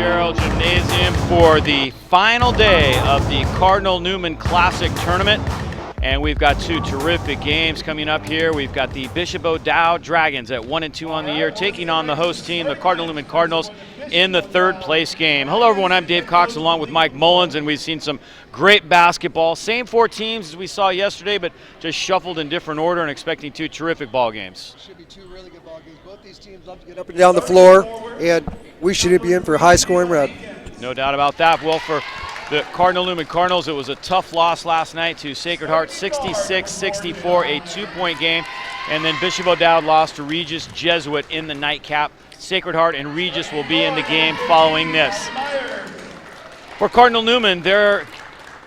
Fitzgerald Gymnasium for the final day of the Cardinal Newman Classic Tournament. And we've got two terrific games coming up here. We've got the Bishop O'Dowd Dragons at 1-2 on the year, taking on the host team, the Cardinal Newman Cardinals, in the third place game. Hello everyone, I'm Dave Cox along with Mike Mullins, and we've seen some great basketball. Same four teams as we saw yesterday, but just shuffled in different order, and expecting two terrific ball games. Should be two really good ball games. Both these teams love to get up and down the floor, and we should be in for a high-scoring round. No doubt about that. Well, for the Cardinal Newman Cardinals, it was a tough loss last night to Sacred Heart, 66-64, a two-point game. And then Bishop O'Dowd lost to Regis Jesuit in the nightcap. Sacred Heart and Regis will be in the game following this. For Cardinal Newman, their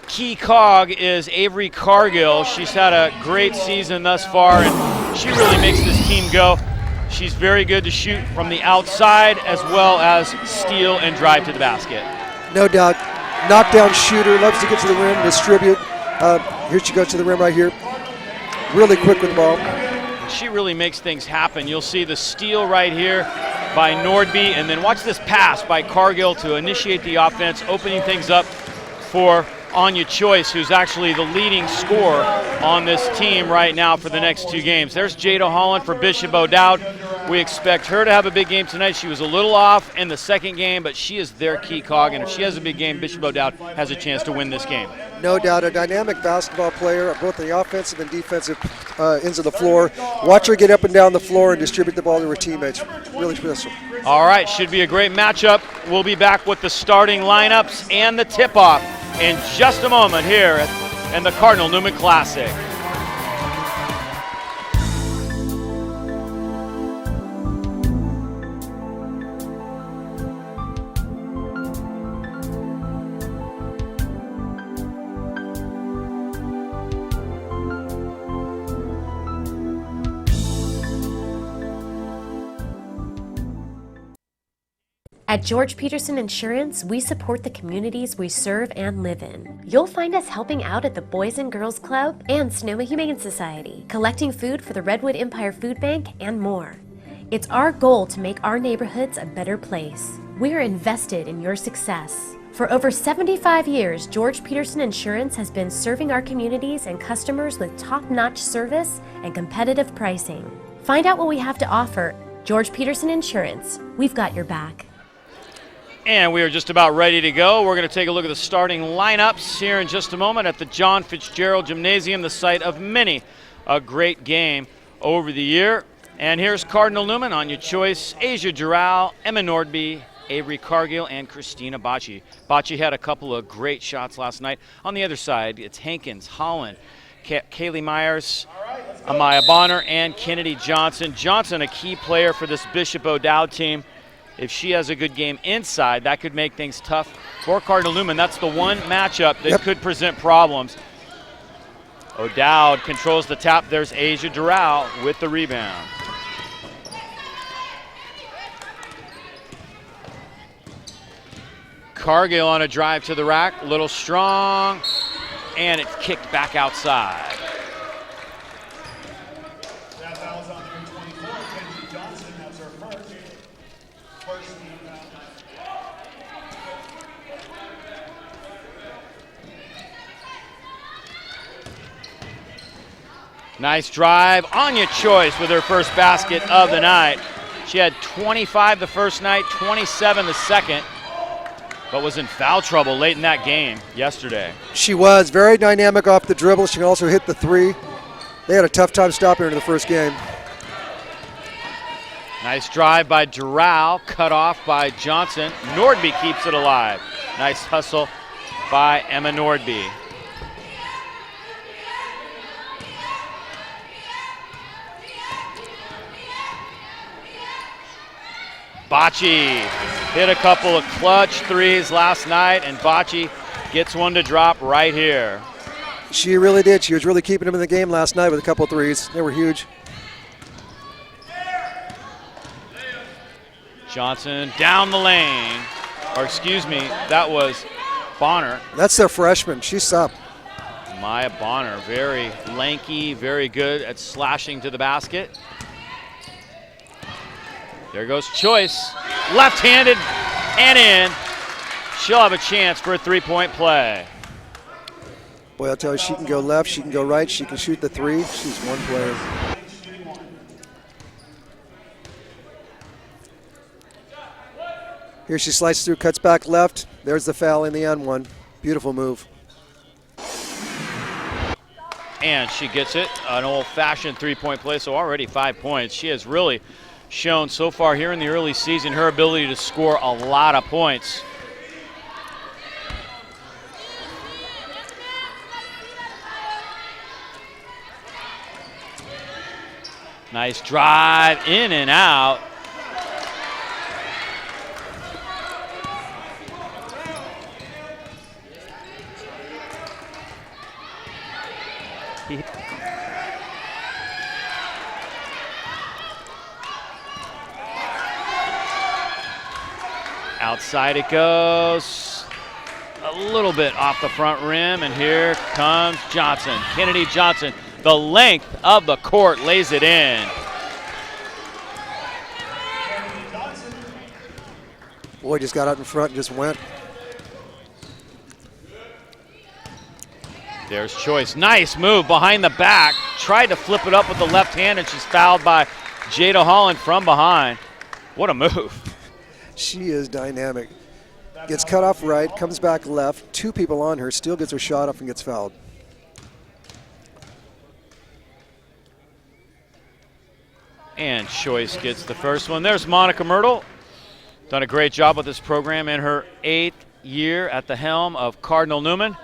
key cog is Avery Cargill. She's had a great season thus far, and she really makes this team go. She's very good to shoot from the outside as well as steal and drive to the basket. No doubt. Knockdown shooter, loves to get to the rim, distribute. Here she goes to the rim right here. Really quick with the ball. She really makes things happen. You'll see the steal right here by Nordby, and then watch this pass by Cargill to initiate the offense, opening things up for Anya Choice, who's actually the leading scorer on this team right now for the next two games. There's Jada Holland for Bishop O'Dowd. We expect her to have a big game tonight. She was a little off in the second game, but she is their key cog, and if she has a big game, Bishop O'Dowd has a chance to win this game. No doubt, a dynamic basketball player, both the offensive and defensive ends of the floor. Watch her get up and down the floor and distribute the ball to her teammates. Really special. All right, should be a great matchup. We'll be back with the starting lineups and the tip-off in just a moment here in the Cardinal Newman Classic. At George Peterson Insurance, we support the communities we serve and live in. You'll find us helping out at the Boys and Girls Club and Sonoma Humane Society, collecting food for the Redwood Empire Food Bank, and more. It's our goal to make our neighborhoods a better place. We're invested in your success. For over 75 years, George Peterson Insurance has been serving our communities and customers with top-notch service and competitive pricing. Find out what we have to offer. George Peterson Insurance, we've got your back. And we are just about ready to go. We're going to take a look at the starting lineups here in just a moment at the John Fitzgerald Gymnasium, the site of many a great game over the year. And here's Cardinal Newman, Anya Choice, Asia Dural, Emma Nordby, Avery Cargill, and Christina Bocci. Bocci had a couple of great shots last night. On the other side, it's Hankins, Holland, Kaylee Myers, Amaya Bonner, and Kennedy Johnson. Johnson, a key player for this Bishop O'Dowd team. If she has a good game inside, that could make things tough for Cardinal Newman. That's the one matchup that could present problems. O'Dowd controls the tap. There's Asia Dural with the rebound. Cargill on a drive to the rack, a little strong, and it's kicked back outside. Nice drive. Anya Choice with her first basket of the night. She had 25 the first night, 27 the second, but was in foul trouble late in that game yesterday. She was very dynamic off the dribble. She can also hit the three. They had a tough time stopping her in the first game. Nice drive by Dural, cut off by Johnson. Nordby keeps it alive. Nice hustle by Emma Nordby. Bocci hit a couple of clutch threes last night, and Bocci gets one to drop right here. She really did. She was really keeping them in the game last night with a couple of threes. They were huge. Johnson down the lane, or excuse me, that was Bonner. That's their freshman. She's up. Maya Bonner, very lanky, very good at slashing to the basket. There goes Choice, left-handed and in. she'll have a chance for a three-point play. Boy, I'll tell you, she can go left, she can go right, she can shoot the three. She's one player. Here she slices through, cuts back left. There's the foul in the end one. Beautiful move. And she gets it, an old-fashioned three-point play, so already 5 points. She has really shown so far here in the early season her ability to score a lot of points. Nice drive, in and out. Outside it goes, a little bit off the front rim, and here comes Johnson. Kennedy Johnson, the length of the court, lays it in. Boy, just got out in front and just went. There's Choice. Nice move behind the back. Tried to flip it up with the left hand, and she's fouled by Jada Holland from behind. What a move. She is dynamic. Gets cut off right, comes back left. Two people on her, still gets her shot up and gets fouled. And Choice gets the first one. There's Monica Myrtle. Done a great job with this program in her 8th year at the helm of Cardinal Newman.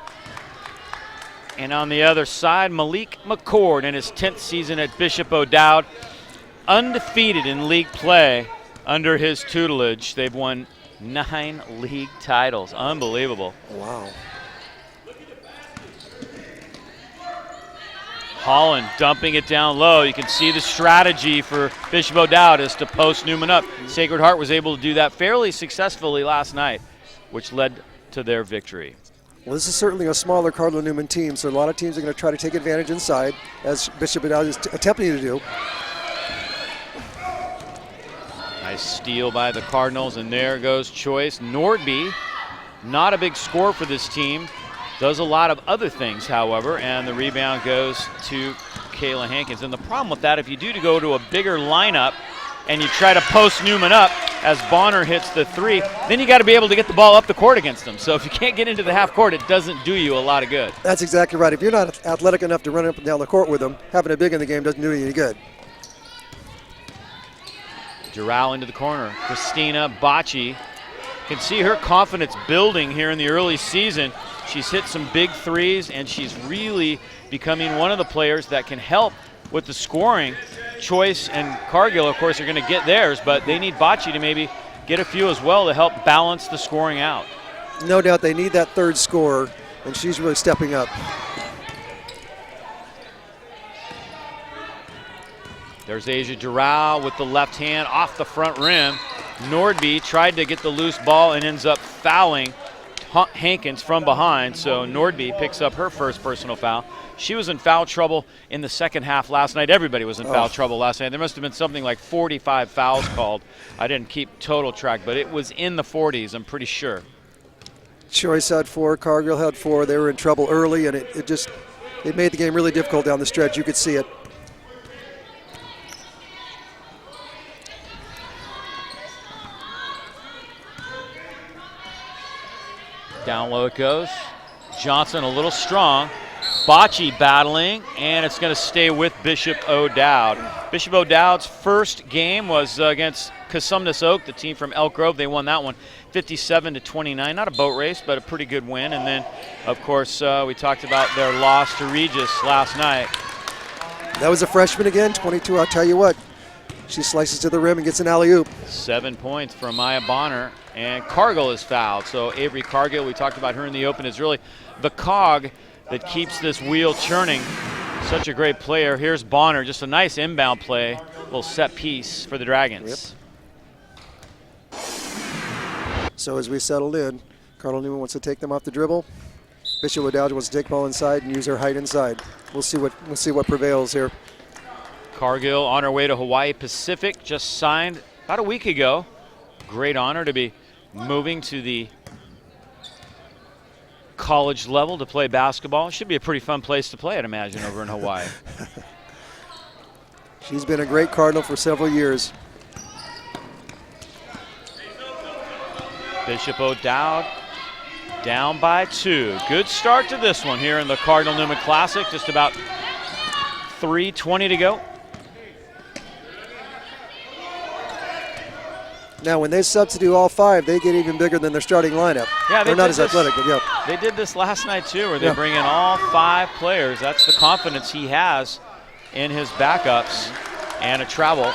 And on the other side, Malik McCord in his 10th season at Bishop O'Dowd. Undefeated in league play under his tutelage. They've won 9 league titles. Unbelievable. Wow. Holland dumping it down low. You can see the strategy for Bishop O'Dowd is to post Newman up. Sacred Heart was able to do that fairly successfully last night, which led to their victory. Well, this is certainly a smaller Cardinal Newman team, so a lot of teams are going to try to take advantage inside, as Bishop O'Dowd is attempting to do. Nice steal by the Cardinals, and there goes Choice. Nordby, not a big score for this team, does a lot of other things, however, and the rebound goes to Kayla Hankins. And the problem with that, if you do to go to a bigger lineup and you try to post Newman up as Bonner hits the three, then you got to be able to get the ball up the court against them. So if you can't get into the half court, it doesn't do you a lot of good. That's exactly right. If you're not athletic enough to run up and down the court with them, having a big in the game doesn't do you any good. Giral into the corner. Christina Bocci. Can see her confidence building here in the early season. She's hit some big threes, and she's really becoming one of the players that can help with the scoring. Choice and Cargill, of course, are going to get theirs, but they need Bocci to maybe get a few as well to help balance the scoring out. No doubt they need that third scorer, and she's really stepping up. There's Asia Giral with the left hand off the front rim. Nordby tried to get the loose ball and ends up fouling Hankins from behind, so Nordby picks up her first personal foul. She was in foul trouble in the second half last night. Everybody was in foul trouble last night. There must have been something like 45 fouls called. I didn't keep total track, but it was in the 40s, I'm pretty sure. Choice had 4, Cargill had 4. They were in trouble early, and it made the game really difficult down the stretch. You could see it. Down low it goes. Johnson a little strong. Bocci battling, and it's going to stay with Bishop O'Dowd. Bishop O'Dowd's first game was against Cosumnes Oak, the team from Elk Grove. They won that one 57-29. Not a boat race, but a pretty good win. And then, of course, we talked about their loss to Regis last night. That was a freshman again, 22. I'll tell you what, she slices to the rim and gets an alley-oop. 7 points for Maya Bonner, and Cargill is fouled. So Avery Cargill, we talked about her in the open, is really the cog that keeps this wheel churning. Such a great player. Here's Bonner, just a nice inbound play, little set piece for the Dragons. Yep. So as we settled in, Cardinal Newman wants to take them off the dribble. Bishop O'Dowd wants to take the ball inside and use her height inside. We'll see what prevails here. Cargill on her way to Hawaii Pacific, just signed about a week ago. Great honor to be moving to the college level to play basketball. Should be a pretty fun place to play, I'd imagine, over in Hawaii. She's been a great Cardinal for several years. Bishop O'Dowd down by 2. Good start to this one here in the Cardinal Newman Classic. Just about 3:20 to go. Now, when they substitute all 5, they get even bigger than their starting lineup. Yeah, they're not as athletic, but yeah. They did this last night too, where they bring in all 5 players. That's the confidence he has in his backups and a travel.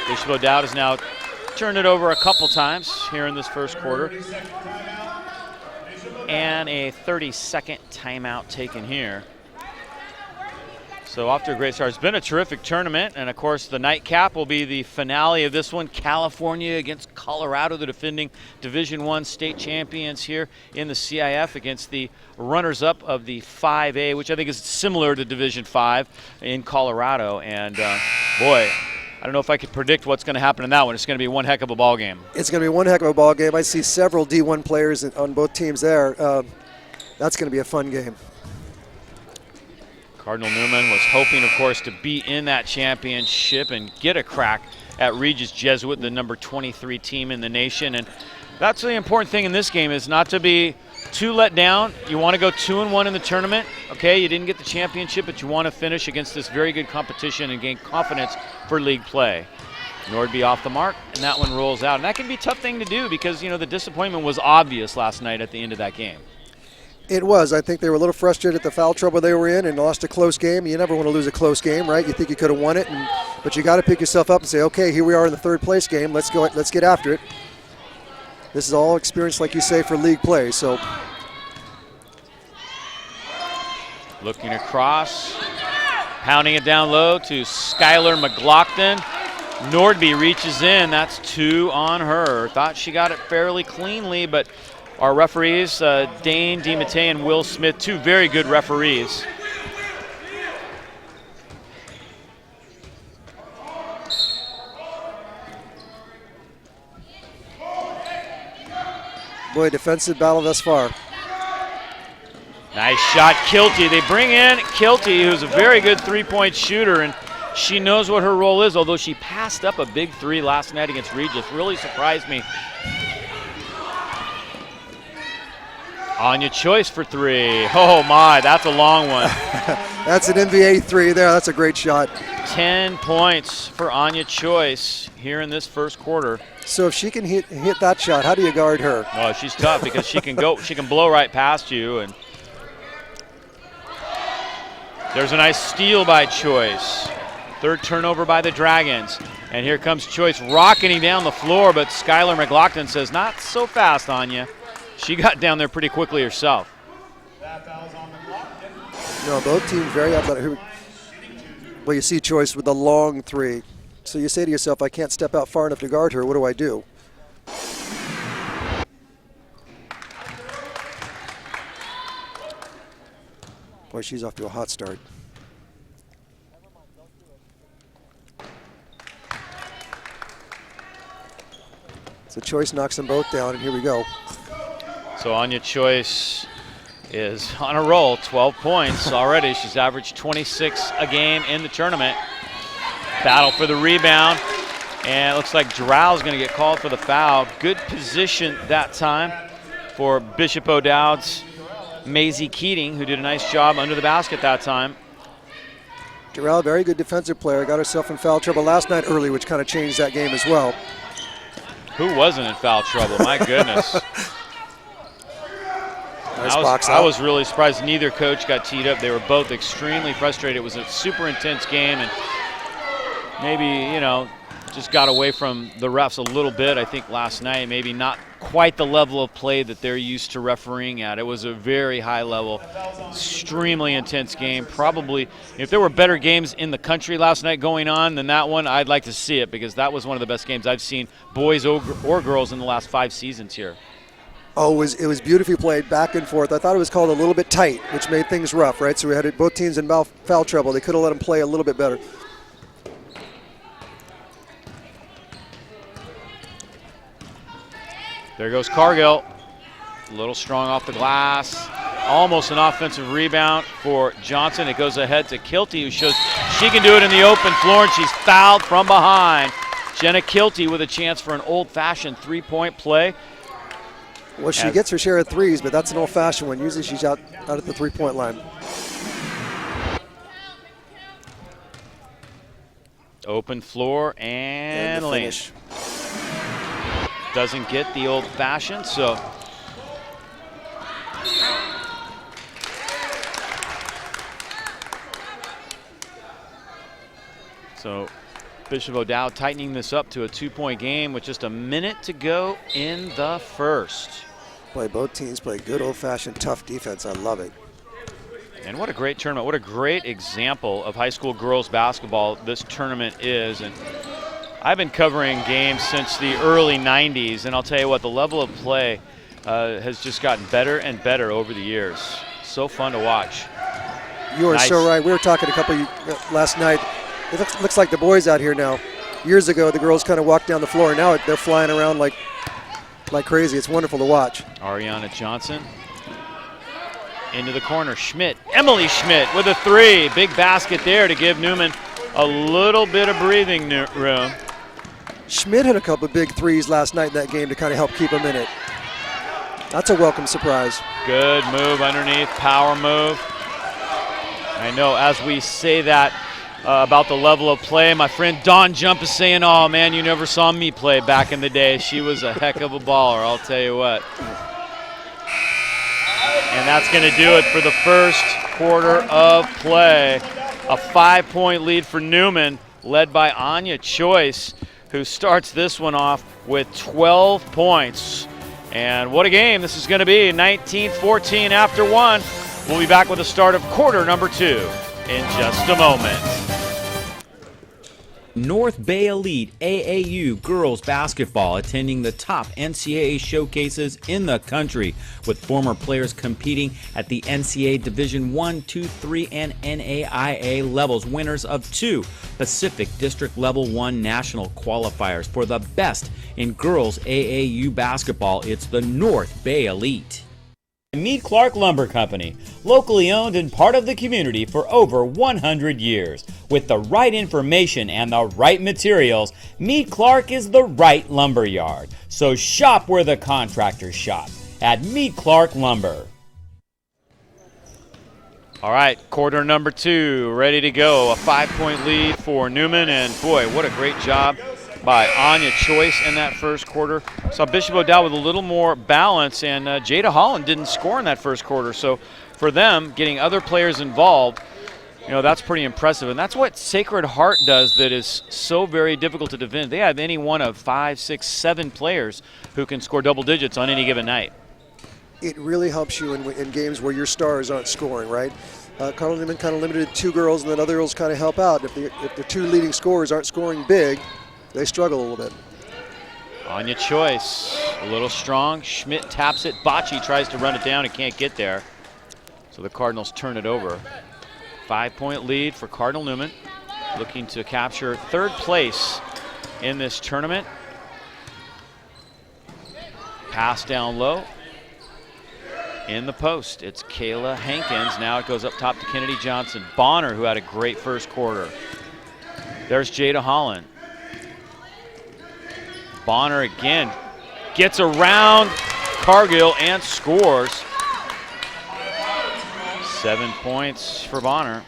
Bishop O'Dowd has now turned it over a couple times here in this first quarter. And a 30-second timeout taken here. So off to a great start. It's been a terrific tournament, and of course the nightcap will be the finale of this one. California against Colorado, the defending Division I state champions here in the CIF, against the runners-up of the 5A, which I think is similar to Division 5 in Colorado. And boy, I don't know if I could predict what's going to happen in that one. It's going to be one heck of a ball game. It's going to be one heck of a ball game. I see several D1 players on both teams there. That's going to be a fun game. Cardinal Newman was hoping, of course, to be in that championship and get a crack at Regis Jesuit, the number 23 team in the nation. And that's the important thing in this game, is not to be too let down. You want to go 2-1 in the tournament. Okay, you didn't get the championship, but you want to finish against this very good competition and gain confidence for league play. Nordby off the mark, and that one rolls out. And that can be a tough thing to do because, you know, the disappointment was obvious last night at the end of that game. It was. I think they were a little frustrated at the foul trouble they were in and lost a close game. You never want to lose a close game, right? You think you could have won it, but you got to pick yourself up and say, okay, here we are in the 3rd place game. Let's go. Let's get after it. This is all experience, like you say, for league play. So, looking across, pounding it down low to Skylar McLaughlin. Nordby reaches in. That's 2 on her. Thought she got it fairly cleanly, but our referees, Dane DiMattei and Will Smith, 2 very good referees. boy, defensive battle thus far. Nice shot, Kilty. They bring in Kilty, who's a very good 3-point shooter, and she knows what her role is, although she passed up a big 3 last night against Regis. Really surprised me. Anya Choice for 3. Oh my, that's a long one. That's an NBA 3 there. That's a great shot. 10 points for Anya Choice here in this first quarter. So if she can hit that shot, how do you guard her? Oh, she's tough because she can go. She can blow right past you. And there's a nice steal by Choice. 3rd turnover by the Dragons. And here comes Choice rocketing down the floor, but Skylar McLaughlin says, not so fast, Anya. She got down there pretty quickly herself. No, both teams very athletic. Well, you see Choice with the long 3. So you say to yourself, I can't step out far enough to guard her. What do I do? Boy, she's off to a hot start. So Choice knocks them both down, and here we go. So Anya Choice is on a roll, 12 points already. She's averaged 26 a game in the tournament. Battle for the rebound, and it looks like Drow's going to get called for the foul. Good position that time for Bishop O'Dowd's Maisie Keating, who did a nice job under the basket that time. Durrell, very good defensive player, got herself in foul trouble last night early, which kind of changed that game as well. Who wasn't in foul trouble? My goodness. Nice I was really surprised neither coach got teed up. They were both extremely frustrated. It was a super intense game, and maybe, you know, just got away from the refs a little bit, I think, last night. Maybe not quite the level of play that they're used to refereeing at. It was a very high level, extremely intense game. Probably, if there were better games in the country last night going on than that one, I'd like to see it, because that was one of the best games I've seen, boys or girls, in the last 5 seasons here. Oh, it was beautifully played back and forth. I thought it was called a little bit tight, which made things rough, right? So we had both teams in foul trouble. They could have let them play a little bit better. There goes Cargill. A little strong off the glass. Almost an offensive rebound for Johnson. It goes ahead to Kilty, who shows she can do it in the open floor, and she's fouled from behind. Jenna Kilty with a chance for an old-fashioned three-point play. Well, she gets her share of threes, but that's an old-fashioned one. Usually she's out at the three-point line. Open floor and the lane. finish. Doesn't get the old-fashioned, so Bishop O'Dowd tightening this up to a 2-point game with just a minute to go in the first. Boy, both teams play good old-fashioned tough defense. I love it. And what a great tournament. What a great example of high school girls basketball this tournament is. And I've been covering games since the early 90s, and I'll tell you what, the level of play has just gotten better and better over the years. So fun to watch. You are so right. We were talking last night. It looks like the boys out here now. Years ago, the girls kind of walked down the floor. Now they're flying around like crazy. It's wonderful to watch. Ariana Johnson into the corner. Schmidt, Emily Schmidt with a three. Big basket there to give Newman a little bit of breathing room. Schmidt hit a couple of big threes last night in that game to kind of help keep them in it. That's a welcome surprise. Good move underneath, power move. I know as we say that about the level of play, my friend Dawn Jump is saying, oh man, you never saw me play back in the day. She was a heck of a baller, I'll tell you what. And that's going to do it for the first quarter of play. A 5-point lead for Newman, led by Anya Choice, who starts this one off with 12 points. And what a game this is going to be, 19-14 after one. We'll be back with the start of quarter number 2 in just a moment. North Bay Elite AAU girls basketball attending the top NCAA showcases in the country, with former players competing at the NCAA Division I, II, III, and NAIA levels, winners of 2 Pacific District Level 1 national qualifiers for the best in girls AAU basketball. It's the North Bay Elite. Mead Clark Lumber Company, locally owned and part of the community for over 100 years. With the right information and the right materials, Mead Clark is the right lumber yard. So shop where the contractors shop, at Mead Clark Lumber. All right, quarter number 2, ready to go. A 5-point lead for Newman, and boy, what a great job by Anya Choice in that first quarter. Saw Bishop O'Dowd with a little more balance, and Jada Holland didn't score in that first quarter. So for them, getting other players involved, you know, that's pretty impressive. And that's what Sacred Heart does that is so very difficult to defend. They have any one of 5, 6, 7 players who can score double digits on any given night. It really helps you in games where your stars aren't scoring, right? Cardinal Newman kind of limited 2 girls, and then other girls kind of help out. If the 2 leading scorers aren't scoring big, they struggle a little bit. Anya Choice, a little strong. Schmidt taps it. Bocce tries to run it down and can't get there. So the Cardinals turn it over. 5-point lead for Cardinal Newman, looking to capture 3rd place in this tournament. Pass down low. In the post, it's Kayla Hankins. Now it goes up top to Kennedy Johnson. Bonner, who had a great first quarter. There's Jada Holland. Bonner again gets around Cargill and scores. 7 points for Bonner.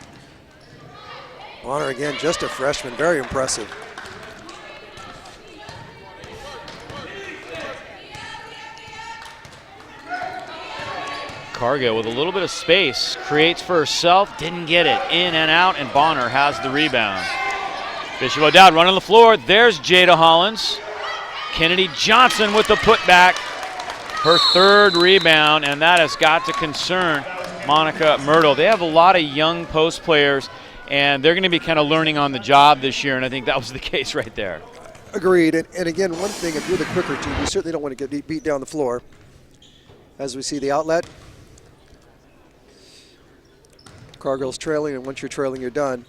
Bonner again, just a freshman, very impressive. Cargill with a little bit of space, creates for herself, didn't get it, in and out, and Bonner has the rebound. Bishop O'Dowd running the floor, there's Jada Hollins. Kennedy Johnson with the putback, her 3rd rebound, and that has got to concern Monica Myrtle. They have a lot of young post players, and they're going to be kind of learning on the job this year, and I think that was the case right there. Agreed, and again, one thing, if you're the quicker team, you certainly don't want to get beat down the floor. As we see the outlet, Cargill's trailing, and once you're trailing, you're done.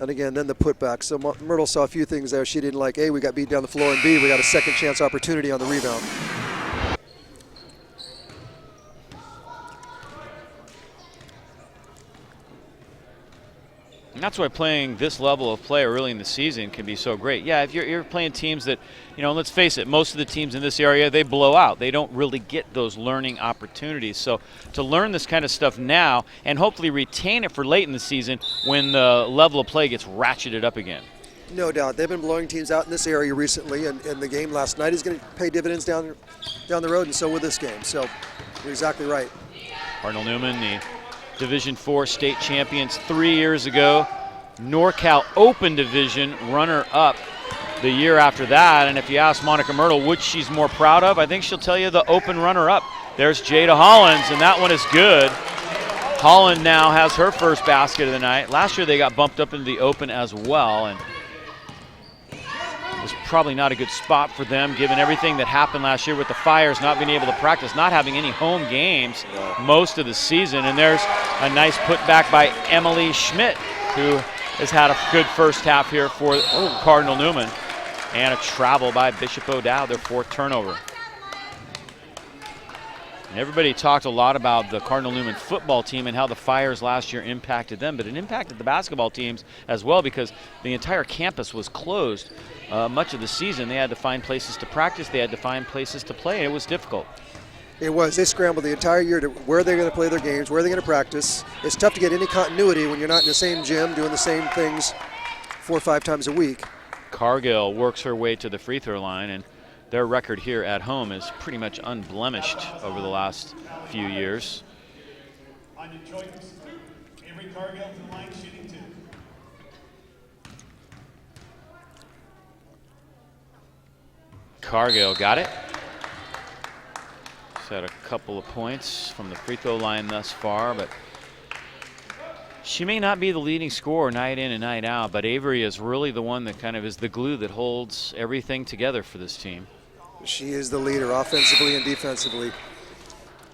And again, then the putback. So Myrtle saw a few things there she didn't like. A, we got beat down the floor, and B, we got a second chance opportunity on the rebound. And that's why playing this level of play early in the season can be so great. Yeah, if you're playing teams that, let's face it, most of the teams in this area, they blow out. They don't really get those learning opportunities. So to learn this kind of stuff now and hopefully retain it for late in the season when the level of play gets ratcheted up again. No doubt. They've been blowing teams out in this area recently, and the game last night is going to pay dividends down the road, and so will this game. So you're exactly right. Cardinal Newman, the Division IV state champions 3 years ago. NorCal Open Division runner-up the year after that. And if you ask Monica Myrtle which she's more proud of, I think she'll tell you the Open runner-up. There's Jada Hollins, and that one is good. Holland now has her first basket of the night. Last year they got bumped up into the Open as well, and it was probably not a good spot for them given everything that happened last year with the Fires not being able to practice, not having any home games most of the season. And there's a nice putback by Emily Schmidt, who has had a good first half here for Cardinal Newman. And a travel by Bishop O'Dowd, their fourth turnover. And everybody talked a lot about the Cardinal Newman football team and how the Fires last year impacted them, but it impacted the basketball teams as well because the entire campus was closed much of the season. They had to find places to practice, they had to find places to play, and it was difficult. It was. They scrambled the entire year to where they're going to play their games, where they're going to practice. It's tough to get any continuity when you're not in the same gym doing the same things 4 or 5 times a week. Cargill works her way to the free throw line, and their record here at home is pretty much unblemished over the last few years. On your choice, Avery Cargill to the line, shooting 2. Cargill got it. She's had a couple of points from the free throw line thus far, but she may not be the leading scorer night in and night out, but Avery is really the one that kind of is the glue that holds everything together for this team. She is the leader offensively and defensively.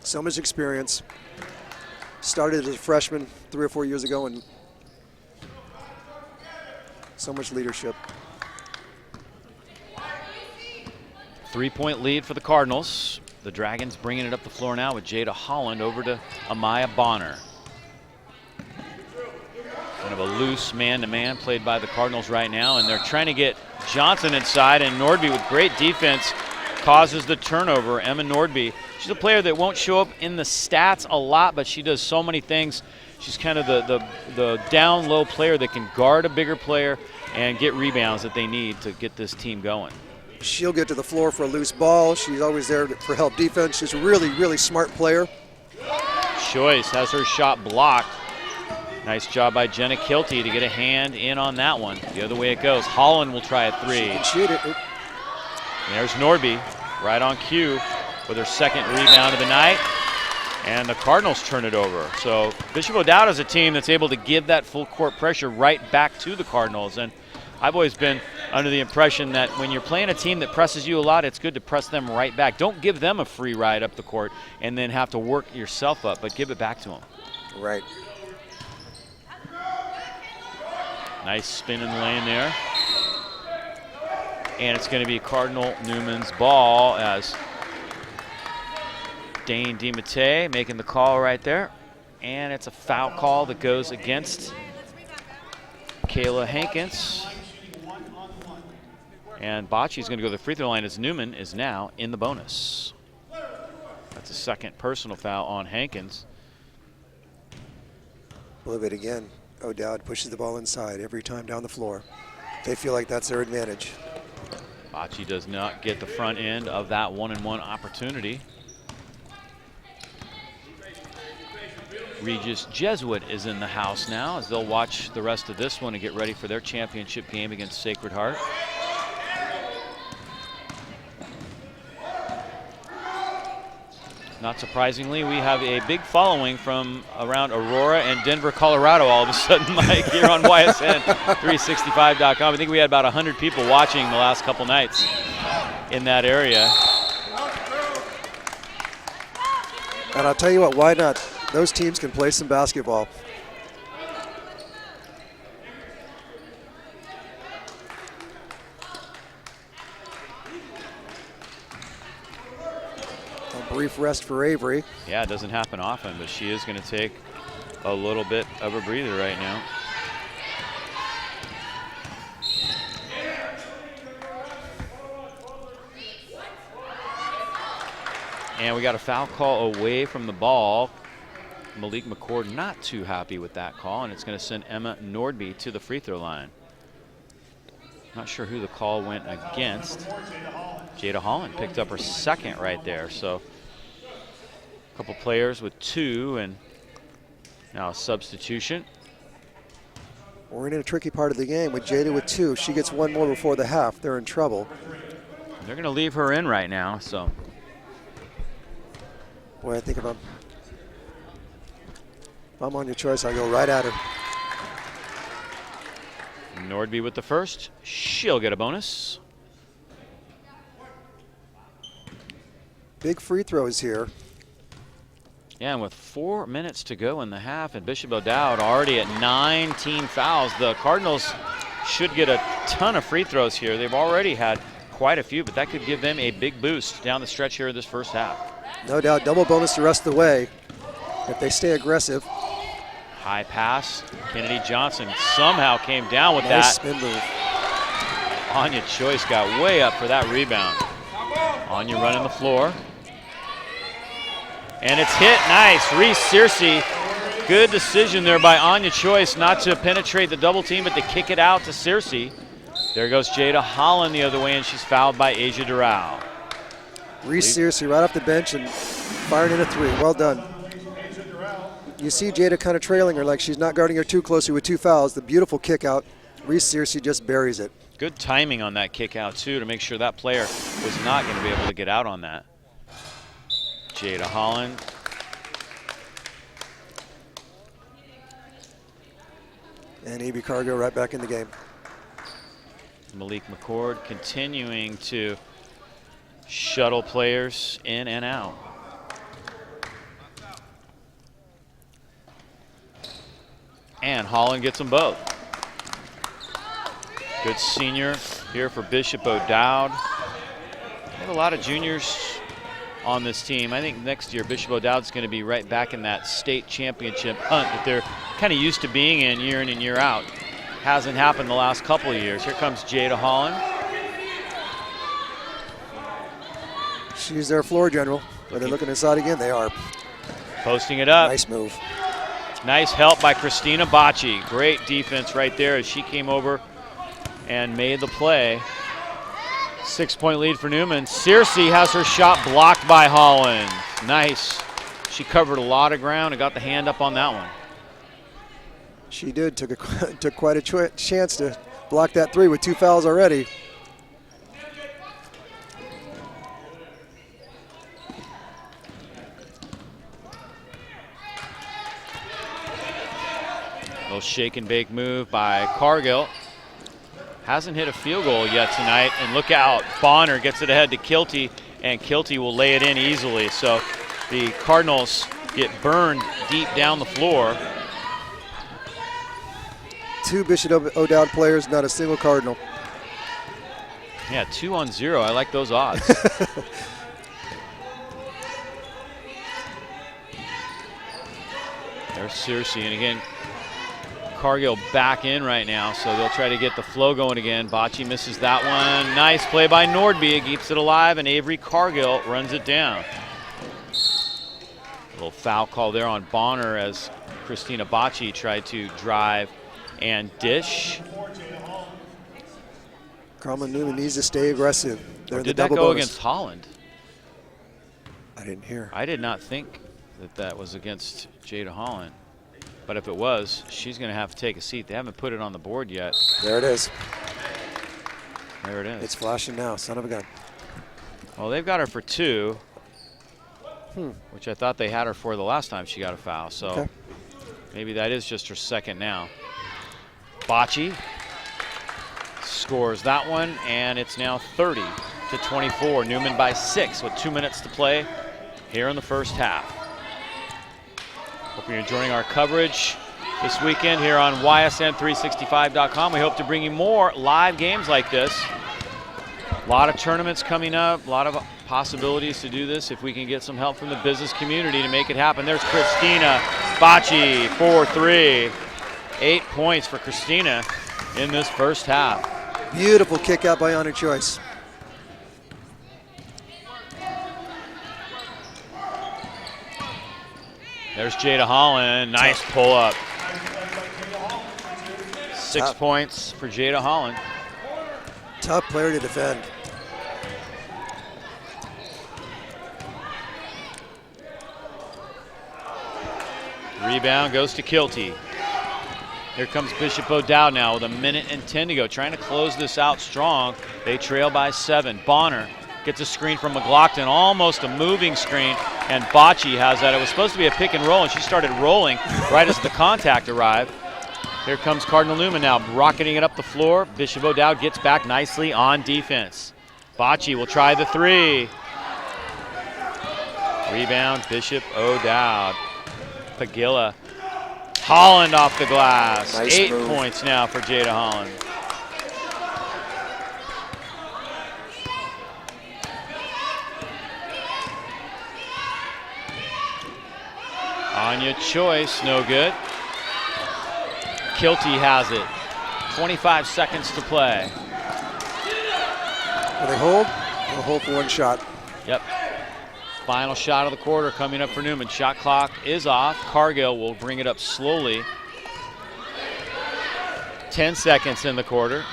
So much experience. Started as a freshman 3 or 4 years ago, and so much leadership. 3-point lead for the Cardinals. The Dragons bringing it up the floor now with Jada Holland over to Amaya Bonner. Kind of a loose man-to-man played by the Cardinals right now, and they're trying to get Johnson inside, and Nordby with great defense causes the turnover. Emma Nordby, she's a player that won't show up in the stats a lot, but she does so many things. She's kind of the down-low player that can guard a bigger player and get rebounds that they need to get this team going. She'll get to the floor for a loose ball. She's always there for help defense. She's a really, really smart player. Choice has her shot blocked. Nice job by Jenna Kilty to get a hand in on that one. The other way it goes. Holland will try a 3. She can shoot it. There's Nordby right on cue with her second rebound of the night. And the Cardinals turn it over. So Bishop O'Dowd is a team that's able to give that full court pressure right back to the Cardinals. And I've always been under the impression that when you're playing a team that presses you a lot, it's good to press them right back. Don't give them a free ride up the court and then have to work yourself up, but give it back to them. Right. Nice spin in the lane there. And it's going to be Cardinal Newman's ball as Dane DiMattei making the call right there. And it's a foul call that goes against Kayla Hankins. And Bocce's going to go to the free throw line as Newman is now in the bonus. That's a second personal foul on Hankins. Move it again. O'Dowd pushes the ball inside every time down the floor. They feel like that's their advantage. Bocce does not get the front end of that 1-on-1 opportunity. Regis Jesuit is in the house now as they'll watch the rest of this one and get ready for their championship game against Sacred Heart. Not surprisingly, we have a big following from around Aurora and Denver, Colorado all of a sudden, Mike, here on YSN365.com. I think we had about 100 people watching the last couple nights in that area. And I'll tell you what, why not? Those teams can play some basketball. Brief rest for Avery. Yeah, it doesn't happen often, but she is going to take a little bit of a breather right now. And we got a foul call away from the ball. Malik McCord not too happy with that call, and it's going to send Emma Nordby to the free throw line. Not sure who the call went against. Jada Holland picked up her second right there. So a couple players with 2, and now a substitution. We're in a tricky part of the game with Jada with 2. If she gets 1 more before the half, they're in trouble. They're going to leave her in right now. So, boy, I think if I'm on your choice, I go right at her. Nordby with the first. She'll get a bonus. Big free throws here. Yeah, and with 4 minutes to go in the half, and Bishop O'Dowd already at 19 fouls. The Cardinals should get a ton of free throws here. They've already had quite a few, but that could give them a big boost down the stretch here of this first half. No doubt, double bonus the rest of the way if they stay aggressive. High pass. Kennedy Johnson somehow came down with Nice that. spin move. Anya Choice got way up for that rebound. Anya running the floor. And it's hit. Nice. Reese Searcy. Good decision there by Anya Choice not to penetrate the double team, but to kick it out to Searcy. There goes Jada Holland the other way, and she's fouled by Asia Doral. Reese Searcy right off the bench and firing in a 3. Well done. You see Jada kind of trailing her like she's not guarding her too closely with 2 fouls. The beautiful kick out. Reese Searcy just buries it. Good timing on that kick out, too, to make sure that player was not going to be able to get out on that. Jada Holland. And A.B. Cargill right back in the game. Malik McCord continuing to shuttle players in and out. And Holland gets them both. Good senior here for Bishop O'Dowd. They have a lot of juniors on this team. I think next year Bishop O'Dowd's going to be right back in that state championship hunt that they're kind of used to being in and year out. Hasn't happened the last couple of years. Here comes Jada Holland. She's their floor general. Are they looking inside again? They are. Posting it up. Nice move. Nice help by Christina Bocci. Great defense right there as she came over and made the play. 6-point lead for Newman. Searcy has her shot blocked by Holland. Nice. She covered a lot of ground and got the hand up on that one. She did. Took quite a chance to block that 3 with 2 fouls already. Little shake and bake move by Cargill. Hasn't hit a field goal yet tonight, and look out, Bonner gets it ahead to Kilty, and Kilty will lay it in easily. So the Cardinals get burned deep down the floor. 2 Bishop O'Dowd players, not a single Cardinal. Yeah, 2 on 0. I like those odds. There's Searcy, and again, Cargill back in right now, so they'll try to get the flow going again. Bocci misses that one. Nice play by Nordby. It keeps it alive, and Avery Cargill runs it down. A little foul call there on Bonner as Christina Bocci tried to drive and dish. Cardinal Newman needs to stay aggressive. Or did that go against Holland? I didn't hear. I did not think that was against Jada Holland. But if it was, she's going to have to take a seat. They haven't put it on the board yet. There it is. There it is. It's flashing now, son of a gun. Well, they've got her for 2, which I thought they had her for the last time she got a foul. So okay. Maybe that is just her second now. Bocci scores that one, and it's now 30-24. Newman by 6 with 2 minutes to play here in the first half. Hope you're enjoying our coverage this weekend here on YSN365.com. We hope to bring you more live games like this. A lot of tournaments coming up, a lot of possibilities to do this if we can get some help from the business community to make it happen. There's Christina Bocci, 4-3. 8 points for Christina in this first half. Beautiful kick out by Honor Choice. There's Jada Holland. Nice pull up. 6 points for Jada Holland. Tough player to defend. Rebound goes to Kilty. Here comes Bishop O'Dowd now with 1:10 to go, trying to close this out strong. They trail by 7. Bonner gets a screen from McLaughlin, almost a moving screen, and Bocce has that. It was supposed to be a pick and roll, and she started rolling right as the contact arrived. Here comes Cardinal Newman now, rocketing it up the floor. Bishop O'Dowd gets back nicely on defense. Bocce will try the 3. Rebound, Bishop O'Dowd. Pagilla. Holland off the glass. Nice 8 move. points now for Jada Holland. Anya Choice, no good. Kilty has it. 25 seconds to play. Will they hold? They'll hold for 1 shot. Yep. Final shot of the quarter coming up for Newman. Shot clock is off. Cargill will bring it up slowly. 10 seconds in the quarter.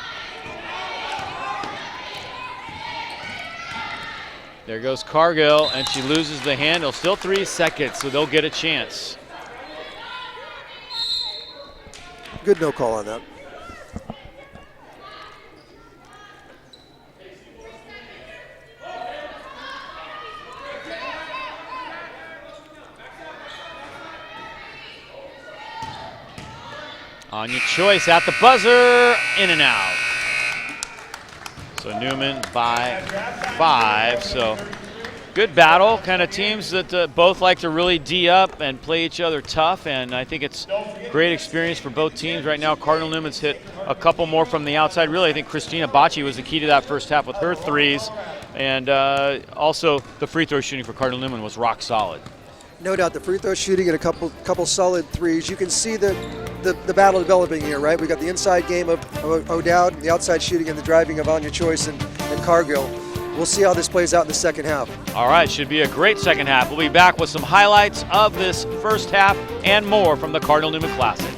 There goes Cargill, and she loses the handle. Still 3 seconds, so they'll get a chance. Good no call on that. Anya Choice at the buzzer, in and out. So Newman by 5. So good battle, kind of teams that both like to really D up and play each other tough, and I think it's great experience for both teams right now. Cardinal Newman's hit a couple more from the outside. Really, I think Christina Bocce was the key to that first half with her 3s, and also the free throw shooting for Cardinal Newman was rock solid. No doubt the free throw shooting and a couple solid 3s. You can see the battle developing here, right? We got the inside game of O'Dowd, the outside shooting and the driving of Anya Choice and Cargill. We'll see how this plays out in the second half. All right, should be a great second half. We'll be back with some highlights of this first half and more from the Cardinal Newman Classic.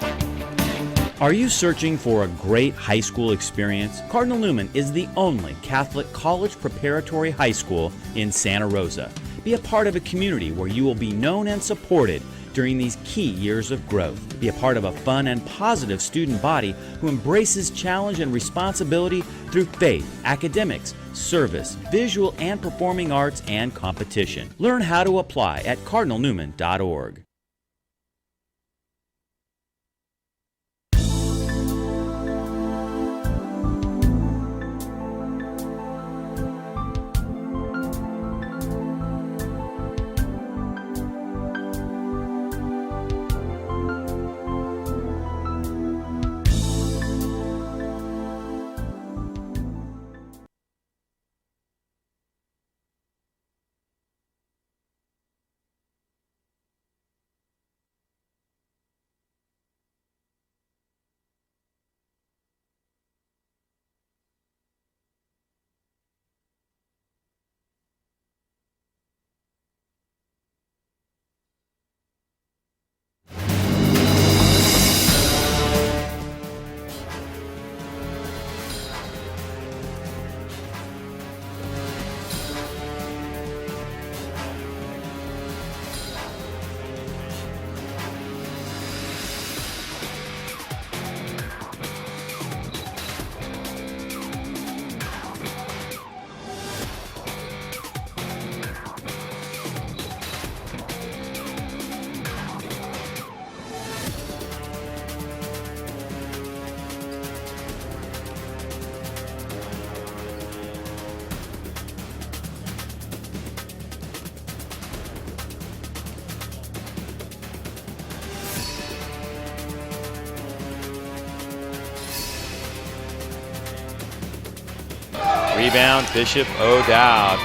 Are you searching for a great high school experience? Cardinal Newman is the only Catholic college preparatory high school in Santa Rosa. Be a part of a community where you will be known and supported during these key years of growth. Be a part of a fun and positive student body who embraces challenge and responsibility through faith, academics, service, visual and performing arts, and competition. Learn how to apply at cardinalnewman.org. Rebound, Bishop O'Dowd.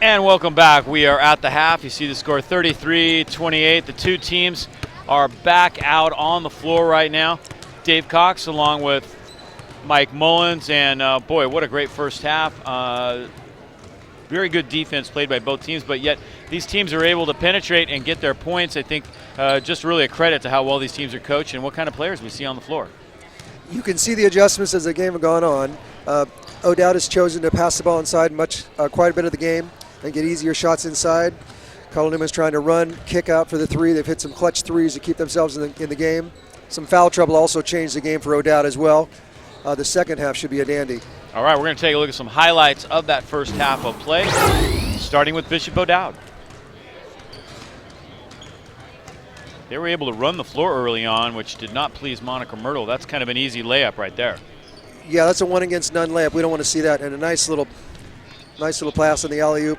And welcome back. We are at the half. You see the score 33-28. The two teams are back out on the floor right now. Dave Cox along with Mike Mullins. And boy, what a great first half. Very good defense played by both teams, but yet these teams are able to penetrate and get their points. I think just really a credit to how well these teams are coached and what kind of players we see on the floor. You can see the adjustments as the game has gone on. Dowd has chosen to pass the ball inside quite a bit of the game and get easier shots inside. Cardinal Newman's trying to run, kick out for the three. They've hit some clutch threes to keep themselves in the game. Some foul trouble also changed the game for Dowd as well. The second half should be a dandy. All right, we're going to take a look at some highlights of that first half of play, starting with Bishop O'Dowd. They were able to run the floor early on, which did not please Monica Myrtle. That's kind of an easy layup right there. Yeah, that's a 1-against-none layup. We don't want to see that. And a nice little pass on the alley-oop.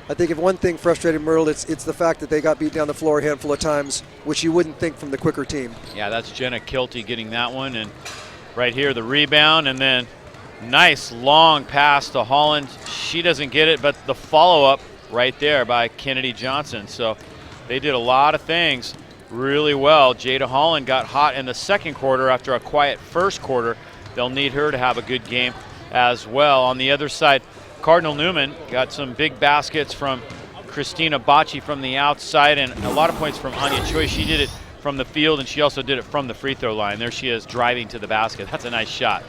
I think if one thing frustrated Myrtle, it's the fact that they got beat down the floor a handful of times, which you wouldn't think from the quicker team. Yeah, that's Jenna Kilty getting that one. And right here, the rebound, and then nice long pass to Holland. She doesn't get it, but the follow-up right there by Kennedy Johnson. So they did a lot of things really well. Jada Holland got hot in the second quarter after a quiet first quarter. They'll need her to have a good game as well. On the other side, Cardinal Newman got some big baskets from Christina Bocci from the outside and a lot of points from Anya Choi. She did it from the field, and she also did it from the free throw line. There she is driving to the basket. That's a nice shot.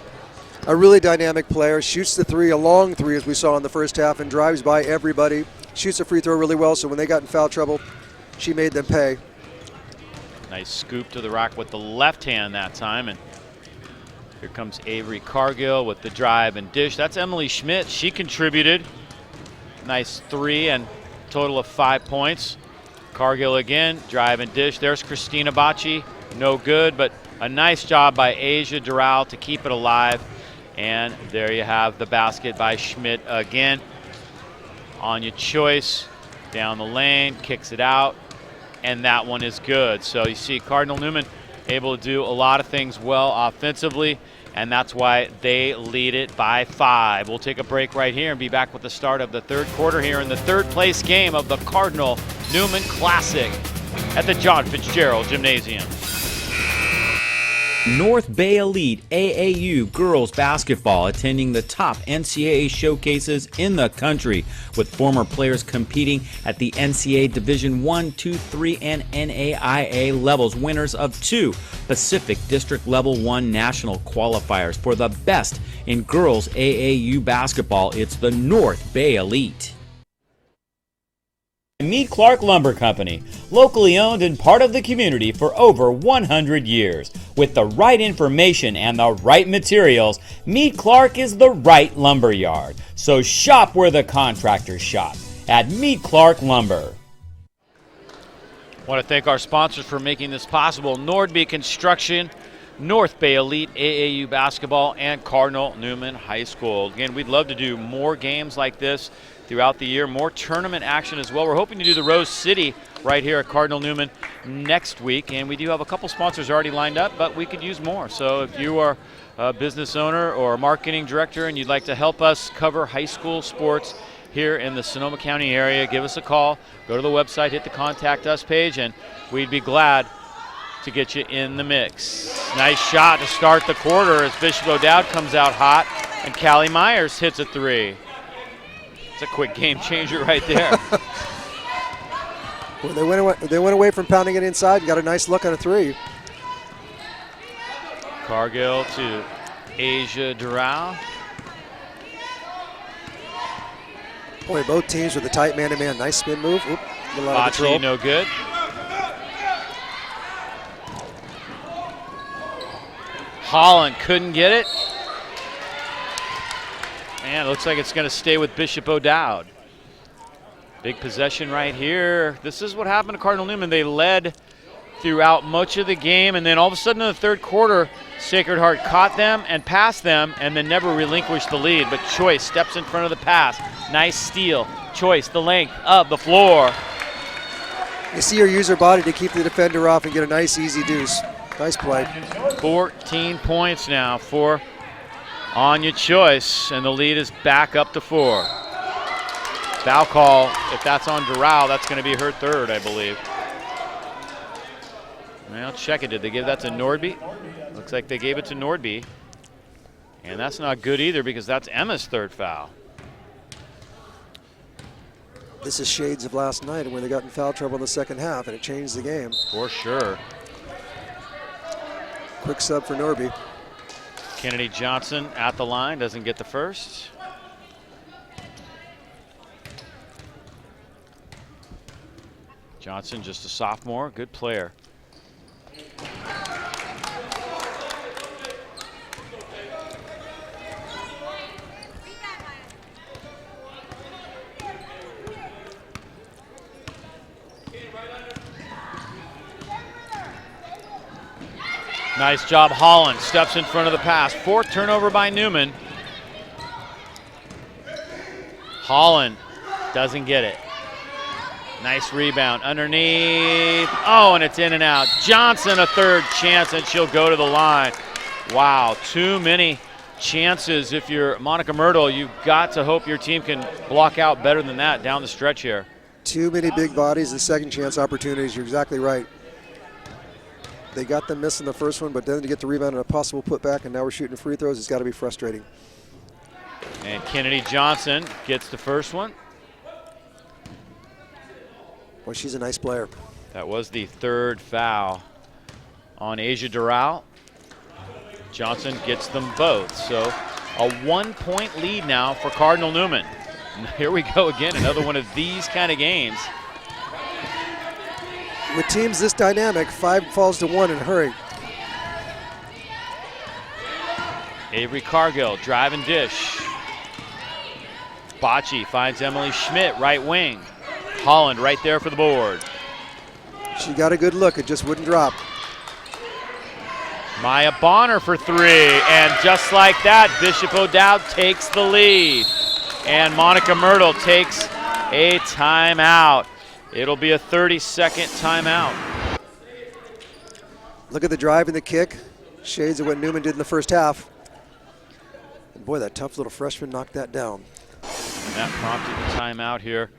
A really dynamic player, shoots the three, a long three as we saw in the first half, and drives by everybody. Shoots a free throw really well, so when they got in foul trouble, she made them pay. Nice scoop to the rack with the left hand that time. And here comes Avery Cargill with the drive and dish. That's Emily Schmidt. She contributed. Nice three and total of 5 points. Cargill again, drive and dish. There's Christina Bocci. No good, but a nice job by Asia Doral to keep it alive. And there you have the basket by Schmidt again. Anya Choice down the lane, kicks it out, and that one is good. So you see Cardinal Newman able to do a lot of things well offensively, and that's why they lead it by 5. We'll take a break right here and be back with the start of the third quarter here in the third place game of the Cardinal Newman Classic at the John Fitzgerald Gymnasium. North Bay Elite AAU girls basketball attending the top NCAA showcases in the country, with former players competing at the NCAA Division I, II, III, and NAIA levels, winners of 2 Pacific District Level 1 national qualifiers for the best in girls AAU basketball. It's the North Bay Elite. Mead Clark Lumber Company, locally owned and part of the community for over 100 years. With the right information and the right materials, Mead Clark is the right lumber yard. So shop where the contractors shop, at Mead Clark Lumber. I want to thank our sponsors for making this possible: Nordby Construction, North Bay Elite AAU Basketball, and Cardinal Newman High School. Again, we'd love to do more games like this throughout the year, more tournament action as well. We're hoping to do the Rose City right here at Cardinal Newman next week, and we do have a couple sponsors already lined up, but we could use more. So if you are a business owner or a marketing director and you'd like to help us cover high school sports here in the Sonoma County area, give us a call. Go to the website, hit the Contact Us page, and we'd be glad to get you in the mix. Nice shot to start the quarter as Bishop O'Dowd comes out hot, and Callie Myers hits a 3. It's a quick game changer right there. Well, they went away from pounding it inside and got a nice look on a 3. Cargill to Asia Doral. Boy, both teams with a tight man-to-man. Nice spin move. Oop, a lot of control. Bocci, no good. Holland couldn't get it. And it looks like it's going to stay with Bishop O'Dowd. Big possession right here. This is what happened to Cardinal Newman. They led throughout much of the game, and then all of a sudden in the third quarter, Sacred Heart caught them and passed them and then never relinquished the lead. But Choice steps in front of the pass. Nice steal. Choice, the length of the floor. You see her use her body to keep the defender off and get a nice easy deuce. Nice play. 14 points now for Anya Choice, and the lead is back up to 4. Foul call, if that's on Dowd, that's going to be her third, I believe. Well, check it. Did they give that to Nordby? Looks like they gave it to Nordby. And that's not good either because that's Emma's third foul. This is shades of last night when they got in foul trouble in the second half, and it changed the game. For sure. Quick sub for Norby. Kennedy Johnson at the line, doesn't get the first. Johnson, just a sophomore, good player. Nice job, Holland steps in front of the pass. Fourth turnover by Newman. Holland doesn't get it. Nice rebound underneath. Oh, and it's in and out. Johnson a third chance, and she'll go to the line. Wow, too many chances. If you're Monica Myrtle, you've got to hope your team can block out better than that down the stretch here. Too many big bodies and second chance opportunities. You're exactly right. They got them missing the first one, but then to get the rebound and a possible putback, and now we're shooting free throws, it's got to be frustrating. And Kennedy Johnson gets the first one. Well, she's a nice player. That was the third foul on Asia Doral. Johnson gets them both. So a 1-point lead now for Cardinal Newman. And here we go again, another one of these kind of games. With teams this dynamic, 5 falls to 1 in a hurry. Avery Cargill, drive and dish. Bocce finds Emily Schmidt, right wing. Holland right there for the board. She got a good look, it just wouldn't drop. Maya Bonner for 3, and just like that, Bishop O'Dowd takes the lead. And Monica Myrtle takes a timeout. It'll be a 30-second timeout. Look at the drive and the kick. Shades of what Newman did in the first half. And boy, that tough little freshman knocked that down. And that prompted the timeout here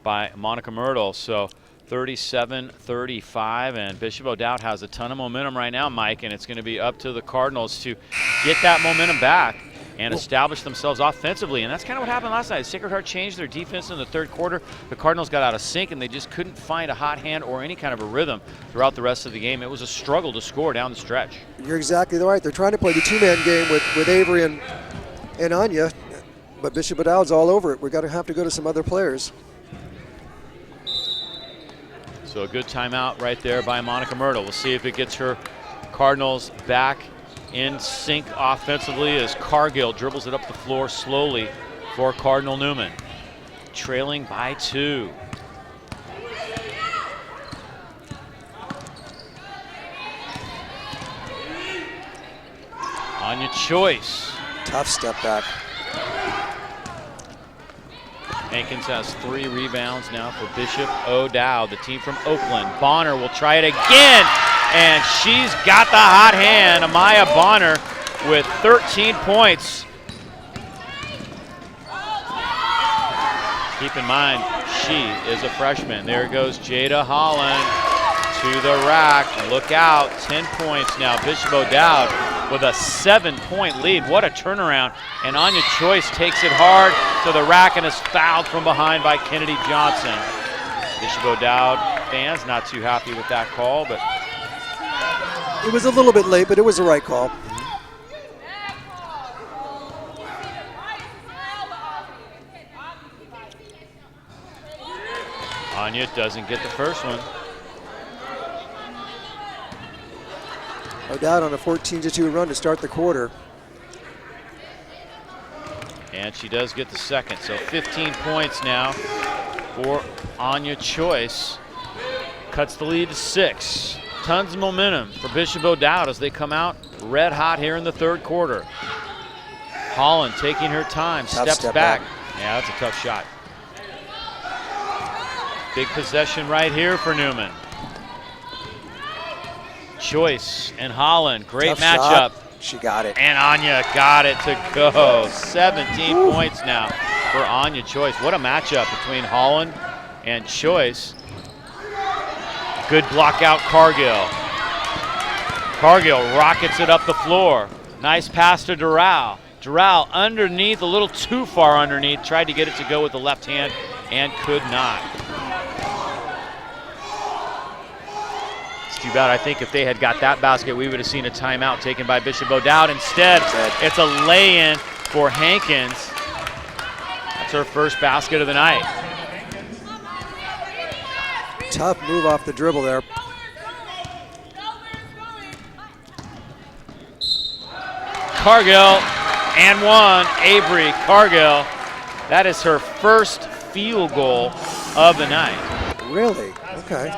by Monica Myrtle. So 37-35, and Bishop O'Dowd has a ton of momentum right now, Mike, and it's going to be up to the Cardinals to get that momentum back and establish themselves offensively. And that's kind of what happened last night. Sacred Heart changed their defense in the third quarter. The Cardinals got out of sync, and they just couldn't find a hot hand or any kind of a rhythm throughout the rest of the game. It was a struggle to score down the stretch. You're exactly right. They're trying to play the two-man game with Avery and Anya, but Bishop O'Dowd's all over it. We're going to have to go to some other players. So a good timeout right there by Monica Myrtle. We'll see if it gets her Cardinals back in sync offensively as Cargill dribbles it up the floor slowly for Cardinal Newman. Trailing by 2. Anya Choice. Tough step back. Hankins has 3 rebounds now for Bishop O'Dowd, the team from Oakland. Bonner will try it again, and she's got the hot hand. Amaya Bonner with 13 points. Keep in mind, she is a freshman. There goes Jada Holland to the rack. Look out, 10 points now. Bishop O'Dowd with a 7-point lead. What a turnaround. And Anya Choice takes it hard to the rack and is fouled from behind by Kennedy Johnson. Bishop O'Dowd fans not too happy with that call, but it was a little bit late, but it was the right call. Anya doesn't get the first one. O'Dowd on a 14-2 run to start the quarter. And she does get the second, so 15 points now for Anya Choice. Cuts the lead to 6. Tons of momentum for Bishop O'Dowd as they come out red hot here in the third quarter. Holland taking her time, steps back. Yeah, that's a tough shot. Big possession right here for Newman. Choice and Holland, great Tough matchup. Shot. She got it. And Anya got it to go. 17 points now. for Anya Choice. What a matchup between Holland and Choice. Good block out Cargill. Cargill rockets it up the floor. Nice pass to Doral. Doral underneath, a little too far underneath. Tried to get it to go with the left hand and could not. It's too bad. I think if they had got that basket, we would have seen a timeout taken by Bishop Dowd. Instead, it's a lay-in for Hankins. That's her first basket of the night. Tough move off the dribble there. Cargill and one. Avery Cargill. That is her first field goal of the night. Really? Okay.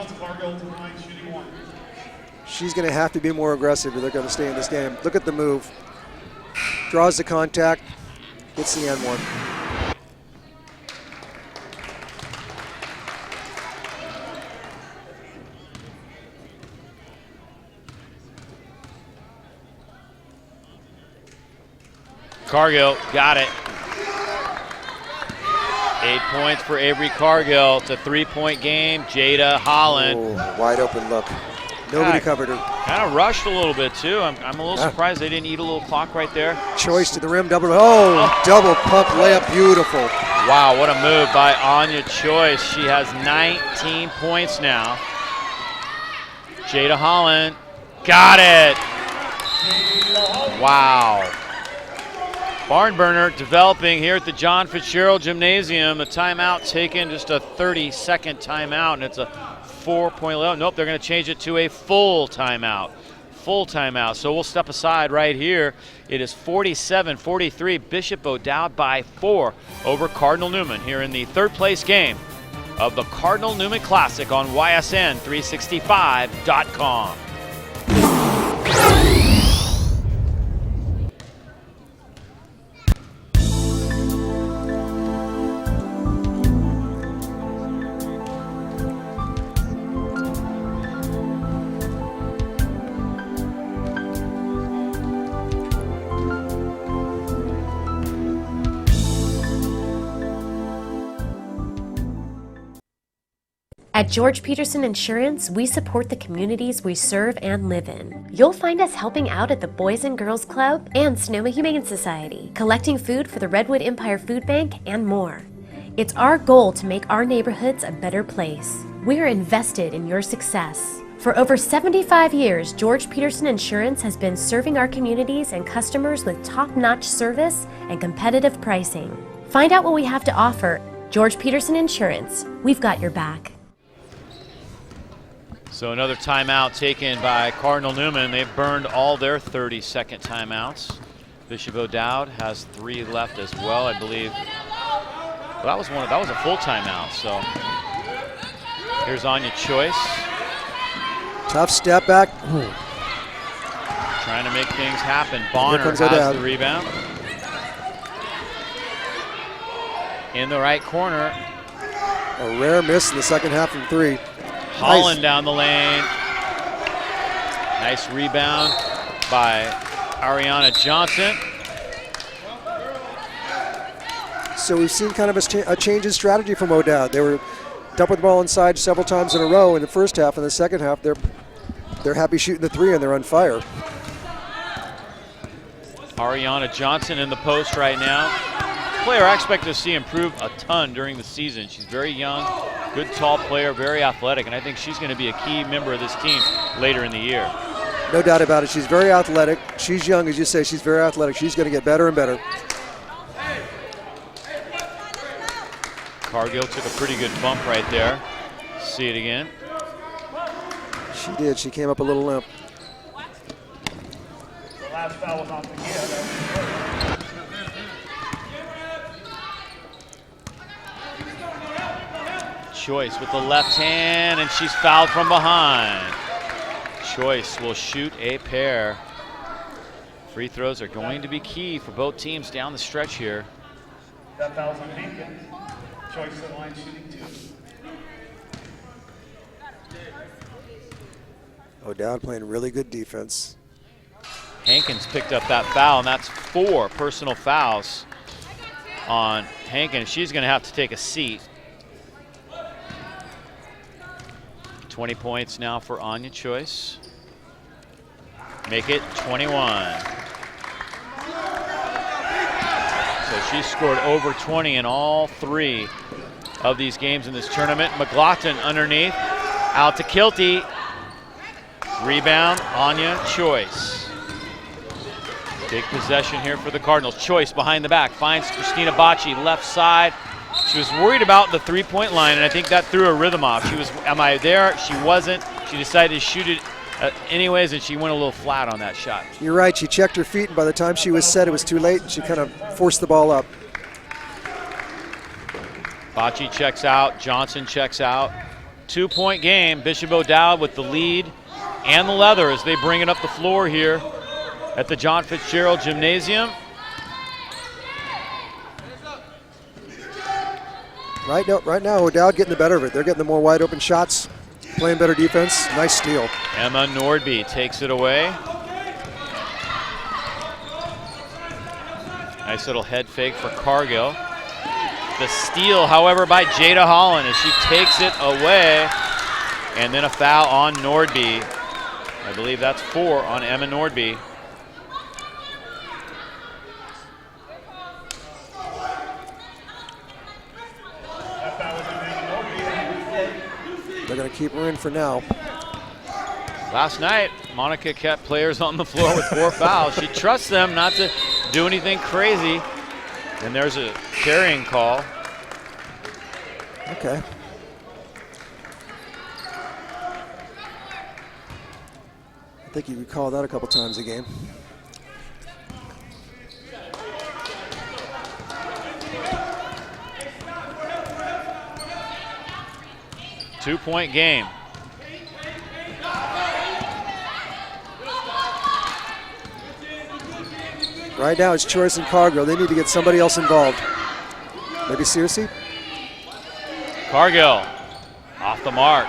She's going to have to be more aggressive if they're going to stay in this game. Look at the move. Draws the contact, gets the N1. Cargill got it. 8 points for Avery Cargill. It's a 3-point game. Jada Holland. Oh, wide open look. Nobody covered her. Kind of rushed a little bit too. I'm a little surprised they didn't eat a little clock right there. Choice to the rim, double pump layup, beautiful. Wow, what a move by Anya Choice. She has 19 points now. Jada Holland got it. Wow. Barn burner developing here at the John Fitzgerald Gymnasium. A timeout taken, just a 30-second timeout, and it's a 4-point lead. Nope, they're going to change it to a full timeout. Full timeout. So we'll step aside right here. It is 47-43. Bishop Dowd by 4 over Cardinal Newman here in the third place game of the Cardinal Newman Classic on YSN365.com. At George Peterson Insurance, we support the communities we serve and live in. You'll find us helping out at the Boys and Girls Club and Sonoma Humane Society, collecting food for the Redwood Empire Food Bank, and more. It's our goal to make our neighborhoods a better place. We're invested in your success. For over 75 years, George Peterson Insurance has been serving our communities and customers with top-notch service and competitive pricing. Find out what we have to offer. George Peterson Insurance, we've got your back. So another timeout taken by Cardinal Newman. They've burned all their 30-second timeouts. Bishop Dowd has 3 left as well, I believe. Well, that was a full timeout. So here's Anya Choice. Tough step back. Trying to make things happen. Bonner has the rebound. In the right corner. A rare miss in the second half from 3. Holland down the lane. Nice rebound by Ariana Johnson. So we've seen kind of a change in strategy from Dowd. They were dumping the ball inside several times in a row in the first half. In the second half, they're happy shooting the 3 and they're on fire. Ariana Johnson in the post right now. Player I expect to see improve a ton during the season. She's very young, good tall player, very athletic, and I think she's going to be a key member of this team later in the year. No doubt about it. She's very athletic. She's young, as you say. She's very athletic. She's going to get better and better. Cargill took a pretty good bump right there. See it again. She did. She came up a little limp. The last foul was on the Choice with the left hand, and she's fouled from behind. Choice will shoot a pair. Free throws are going to be key for both teams down the stretch here. That foul's on Hankins. Choice to the line shooting 2. Dowd playing really good defense. Hankins picked up that foul, and that's 4 personal fouls on Hankin. She's going to have to take a seat. 20 points now for Anya Choice. Make it 21. So she scored over 20 in all 3 of these games in this tournament. McLaughlin underneath, out to Kilty. Rebound, Anya Choice. Big possession here for the Cardinals. Choice behind the back, finds Christina Bocci, left side. She was worried about the three-point line, and I think that threw her rhythm off. She was, am I there? She wasn't. She decided to shoot it anyways, and she went a little flat on that shot. You're right, she checked her feet, and by the time she was set, it was too late, and she kind of forced the ball up. Bocci checks out, Johnson checks out. 2-point game, Bishop O'Dowd with the lead and the leather as they bring it up the floor here at the John Fitzgerald Gymnasium. Right now, O'Dowd getting the better of it. They're getting the more wide open shots, playing better defense. Nice steal. Emma Nordby takes it away. Nice little head fake for Cargill. The steal, however, by Jada Holland as she takes it away. And then a foul on Nordby. I believe that's 4 on Emma Nordby. They're going to keep her in for now. Last night, Monica kept players on the floor with 4 fouls. She trusts them not to do anything crazy. And there's a carrying call. Okay. I think you could call that a couple times a game. Two-point game. Right now it's Choice and Cargill. They need to get somebody else involved. Maybe Searcy? Cargill off the mark.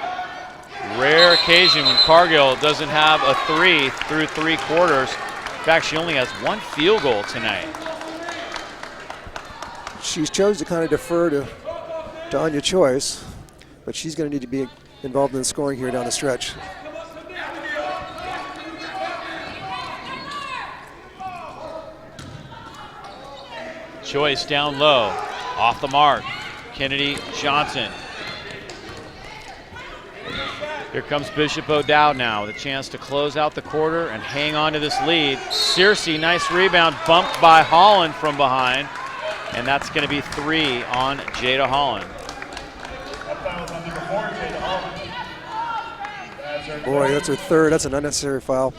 Rare occasion when Cargill doesn't have a 3 through 3 quarters. In fact, she only has 1 field goal tonight. She's chose to kind of defer to Anya Choice, but she's going to need to be involved in the scoring here down the stretch. Choice down low, off the mark. Kennedy Johnson. Here comes Bishop O'Dowd now with a chance to close out the quarter and hang on to this lead. Searcy, nice rebound, bumped by Holland from behind. And that's going to be 3 on Jada Holland. Boy, that's her third. That's an unnecessary foul.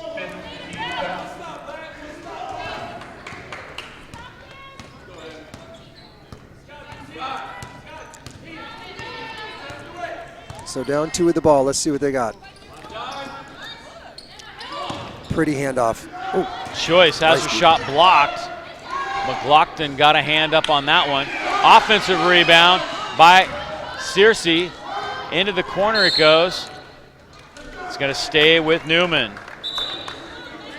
So down 2 with the ball. Let's see what they got. Pretty handoff. Oh, Choice has nice her shot blocked. McLaughlin got a hand up on that one. Offensive rebound by Searcy. Into the corner it goes. It's going to stay with Newman.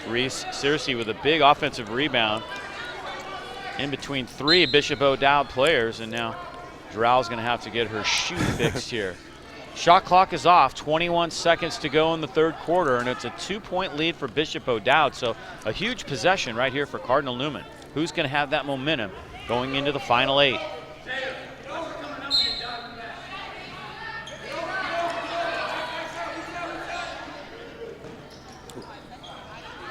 Reese Searcy with a big offensive rebound. In between 3 Bishop O'Dowd players, and now Drow's going to have to get her shoe fixed here. Shot clock is off, 21 seconds to go in the 3rd quarter, and it's a 2-point lead for Bishop O'Dowd, so a huge possession right here for Cardinal Newman. Who's going to have that momentum going into the final 8?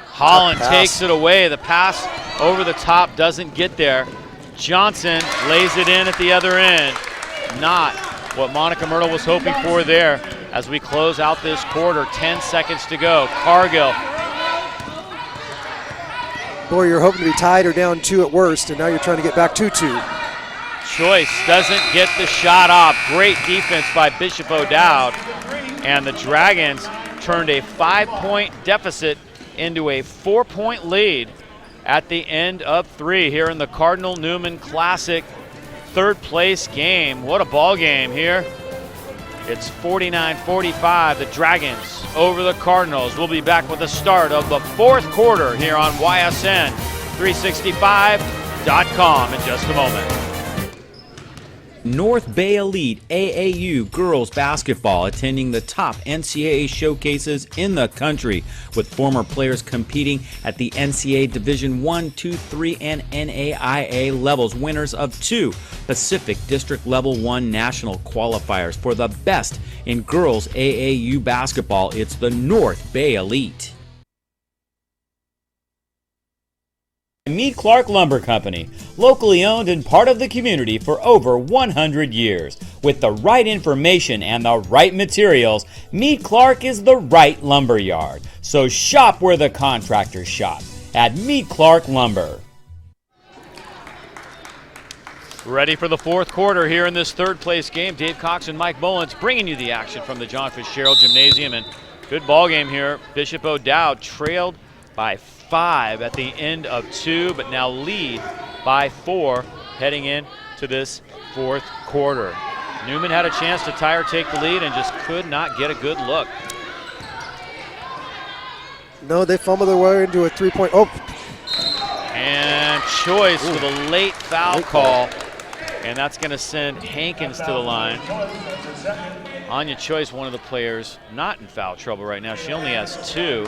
Holland takes it away. The pass over the top doesn't get there. Johnson lays it in at the other end. Not what Monica Myrtle was hoping for there as we close out this quarter. 10 seconds to go. Cargill. boy, you're hoping to be tied or down 2 at worst, and now you're trying to get back to 2. Choice doesn't get the shot off. Great defense by Bishop O'Dowd. And the Dragons turned a 5-point deficit into a 4-point lead at the end of 3 here in the Cardinal Newman Classic 3rd place game. What a ball game here. It's 49-45, the Dragons over the Cardinals. We'll be back with the start of the 4th quarter here on YSN365.com in just a moment. North Bay Elite AAU girls basketball attending the top NCAA showcases in the country, with former players competing at the NCAA Division I, II, III, and NAIA levels, winners of 2 Pacific District Level 1 national qualifiers for the best in girls AAU basketball. It's the North Bay Elite. Meade Clark Lumber Company, locally owned and part of the community for over 100 years. With the right information and the right materials, Meade Clark is the right lumber yard. So shop where the contractors shop, at Meade Clark Lumber. Ready for the fourth quarter here in this third place game. Dave Cox and Mike Mullins bringing you the action from the John Fitzgerald Gymnasium. And good ball game here. Bishop O'Dowd trailed by 5 at the end of 2, but now lead by 4 heading into this fourth quarter. Newman had a chance to tie or take the lead and just could not get a good look. No, they fumbled their way into a three-point. Oh. And Choice with a late foul call. And that's going to send Hankins to the line. Anya Choice, one of the players not in foul trouble right now. She only has 2.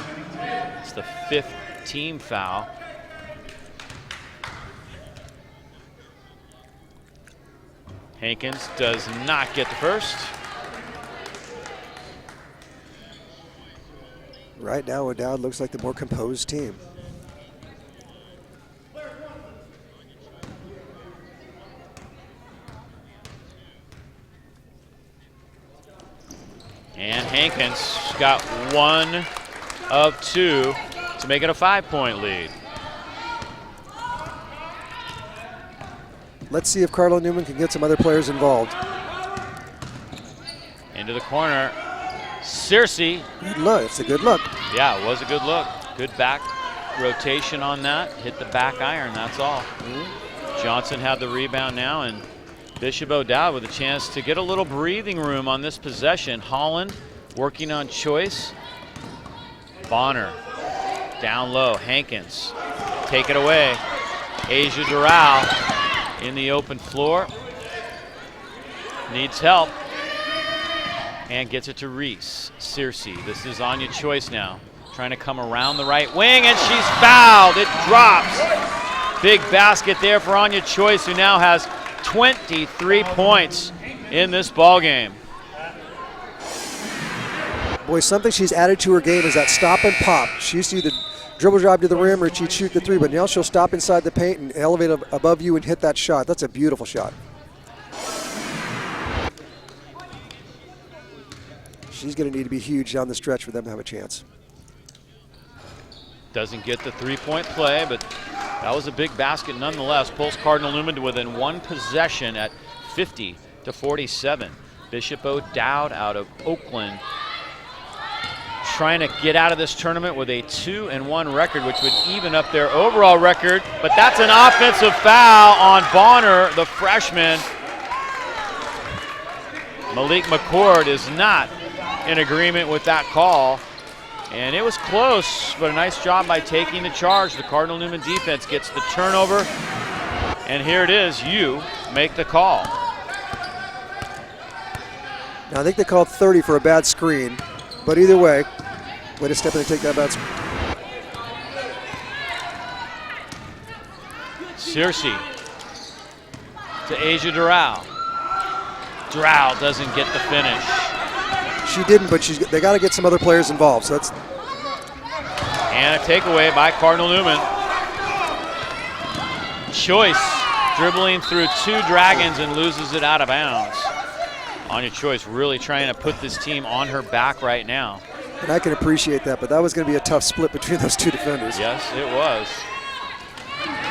It's the 5th team foul. Hankins does not get the first. Right now, O'Dowd looks like the more composed team. And Hankins got 1 of 2 to make it a 5-point lead. Let's see if Cardinal Newman can get some other players involved. Into the corner, Searcy. Good look, it's a good look. Yeah, it was a good look. Good back rotation on that. Hit the back iron, that's all. Johnson had the rebound now, and Bishop O'Dowd with a chance to get a little breathing room on this possession. Holland working on Choice. Bonner down low. Hankins take it away. Asia Doral in the open floor. Needs help and gets it to Reese. Searcy, this is Anya Choice now. Trying to come around the right wing, and she's fouled. It drops. Big basket there for Anya Choice, who now has 23 points in this ball game. Boy, something she's added to her game is that stop and pop. She used to either dribble drive to the rim or she'd shoot the 3, but now she'll stop inside the paint and elevate above you and hit that shot. That's a beautiful shot. She's going to need to be huge down the stretch for them to have a chance. Doesn't get the 3-point play, but that was a big basket nonetheless. Pulls Cardinal Newman to within 1 possession at 50-47. Bishop O'Dowd out of Oakland trying to get out of this tournament with a 2-1 record, which would even up their overall record. But that's an offensive foul on Bonner, the freshman. Malik McCord is not in agreement with that call. And it was close, but a nice job by taking the charge. The Cardinal Newman defense gets the turnover. And here it is. You make the call. Now, I think they called 30 for a bad screen. But either way, way to step in and take that bad screen. Searcy to Asia Doral. Doral doesn't get the finish. She didn't, but they got to get some other players involved. So that's. And a takeaway by Cardinal Newman. Choice dribbling through 2 Dragons and loses it out of bounds. Anya Choice really trying to put this team on her back right now. And I can appreciate that, but that was going to be a tough split between those 2 defenders. Yes, it was.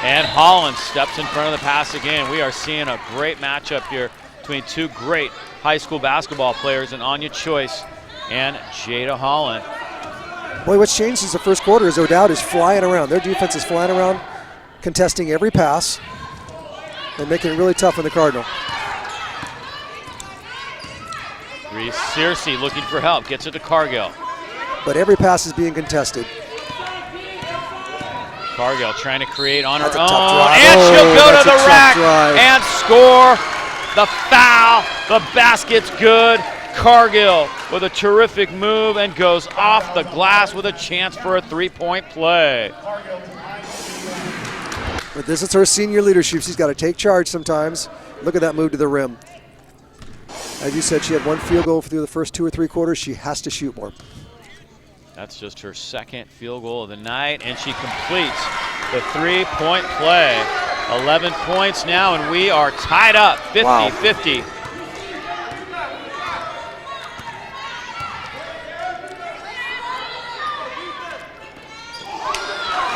And Holland steps in front of the pass again. We are seeing a great matchup here between 2 great high school basketball players in Anya Choice and Jada Holland. Boy, what's changed since the first quarter is O'Dowd is flying around. Their defense is flying around, contesting every pass and making it really tough on the Cardinal. Reese Searcy looking for help, gets it to Cargill. But every pass is being contested. Cargill trying to create on her That's a own, tough drive. and she'll go to the rack drive. and score the foul, the basket's good. Cargill with a terrific move and goes off the glass with a chance for a three-point play. But this is her senior leadership. She's got to take charge sometimes. Look at that move to the rim. As you said, she had one field goal through the first 2 or 3 quarters. She has to shoot more. That's just her second field goal of the night, and she completes the three-point play. 11 points now, and we are tied up 50-50. Wow.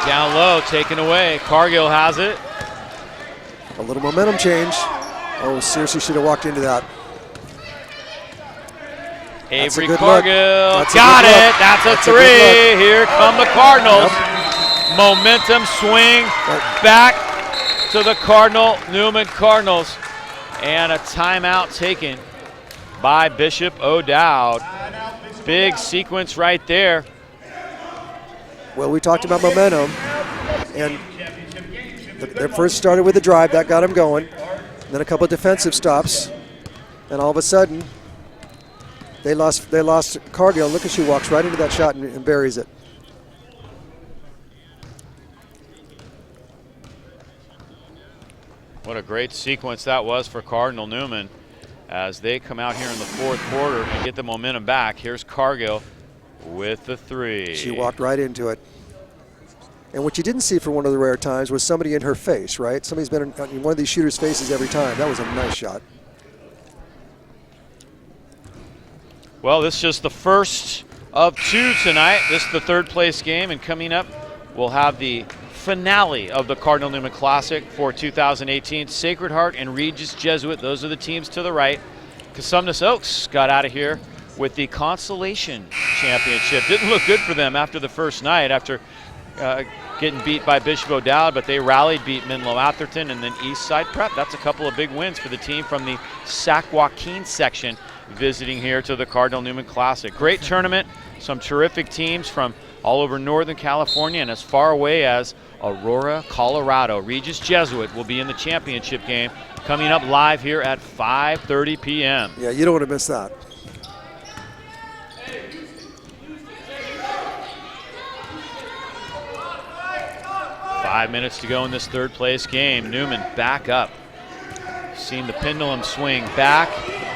Down low, taken away. Cargill has it. A little momentum change. Oh, seriously, should have walked into that. Avery Cargill got it. That's a three. Here come the Cardinals. Yep. Momentum swing back to the Cardinal Newman Cardinals. And a timeout taken by Bishop O'Dowd. Big sequence right there. Well, we talked about momentum, and they first started with a drive that got them going, then a couple of defensive stops, and all of a sudden they lost Cargill. Look as she walks right into that shot and buries it. What a great sequence that was for Cardinal Newman as they come out here in the fourth quarter and get the momentum back. Here's Cargill with the three. She walked right into it. And what you didn't see for one of the rare times was somebody in her face, right? Somebody's been in one of these shooters' faces every time. That was a nice shot. Well, this is just the first of 2 tonight. This is the third place game, and coming up, we'll have the finale of the Cardinal Newman Classic for 2018. Sacred Heart and Regis Jesuit, those are the teams to the right. Cosumnes Oaks got out of here with the Consolation Championship. Didn't look good for them after the first night, after getting beat by Bishop O'Dowd, but they rallied, beat Menlo Atherton, and then Eastside Prep. That's a couple of big wins for the team from the Sac Joaquin section visiting here to the Cardinal Newman Classic. Great tournament, some terrific teams from all over Northern California and as far away as Aurora, Colorado. Regis Jesuit will be in the championship game coming up live here at 5:30 p.m. Yeah, you don't want to miss that. Five minutes to go in this third place game. Newman back up. Seen the pendulum swing back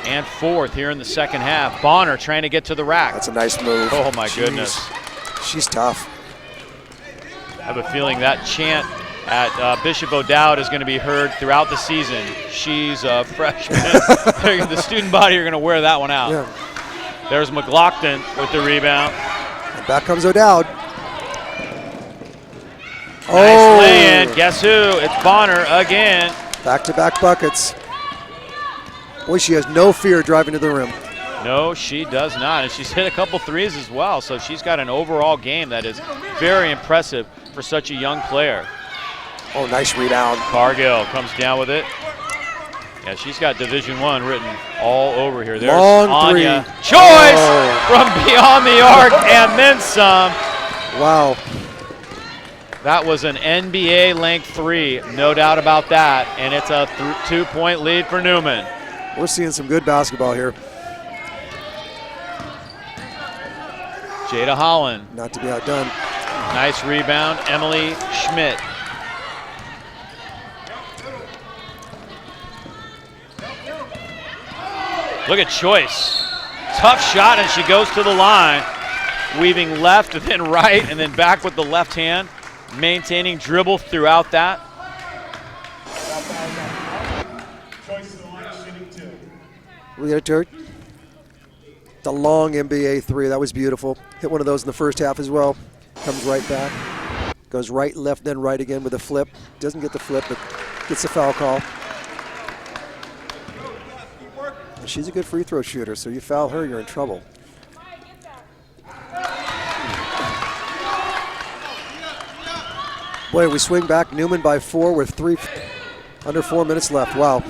and forth here in the second half. Bonner trying to get to the rack. That's a nice move. Oh my goodness. She's tough. I have a feeling that chant at Bishop O'Dowd is going to be heard throughout the season. She's a freshman. The student body are going to wear that one out. Yeah. There's McLaughlin with the rebound. And back comes O'Dowd. Nice lay-in. Guess who? It's Bonner again. Back-to-back buckets. Boy, she has no fear driving to the rim. No, she does not. And she's hit a couple threes as well, so she's got an overall game that is very impressive for such a young player. Oh, nice rebound. Cargill comes down with it. Yeah, she's got Division I written all over here. There's long Anya. three. Choice from beyond the arc and then some. Wow. That was an NBA length three, no doubt about that. And it's a 2-point lead for Newman. We're seeing some good basketball here. Jada Holland. Not to be outdone. Nice rebound, Emily Schmidt. Look at Choice. Tough shot, and she goes to the line. Weaving left and then right and then back with the left hand. Maintaining dribble throughout that. We got a turn. The long NBA three, that was beautiful. Hit one of those in the first half as well. Comes right back. Goes right, left, then right again with a flip. Doesn't get the flip, but gets the foul call. And she's a good free throw shooter, so you foul her, you're in trouble. Boy, we swing back. Newman by 4 with under 4 minutes left. Wow.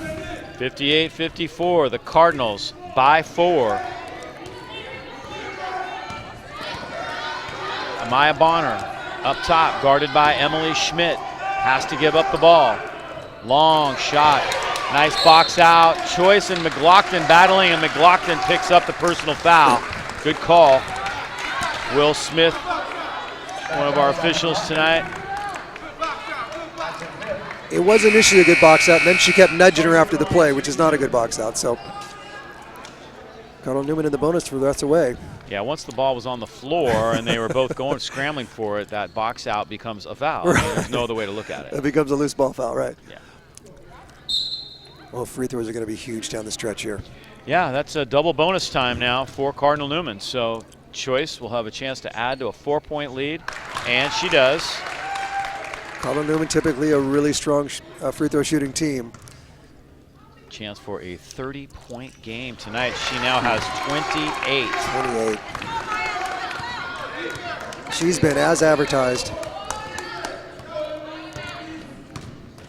58-54, the Cardinals by 4. Amaya Bonner up top, guarded by Emily Schmidt. Has to give up the ball. Long shot, Nice box out. Choice and McLaughlin battling, and McLaughlin picks up the personal foul. Good call. Will Smith, one of our officials tonight. It was initially a good box out, and then she kept nudging her after the play, which is not a good box out. So Cardinal Newman in the bonus for that's away. Yeah, once the ball was on the floor and they were both going scrambling for it, that box out becomes a foul. Right. I mean, there's no other way to look at it. It becomes a loose ball foul, right? Yeah. Well, free throws are going to be huge down the stretch here. Yeah, that's a double bonus time now for Cardinal Newman. So Choice will have a chance to add to a 4-point lead, and she does. Cardinal Newman typically a really strong free throw shooting team. Chance for a 30-point game tonight. She now has 28. 28. She's been as advertised.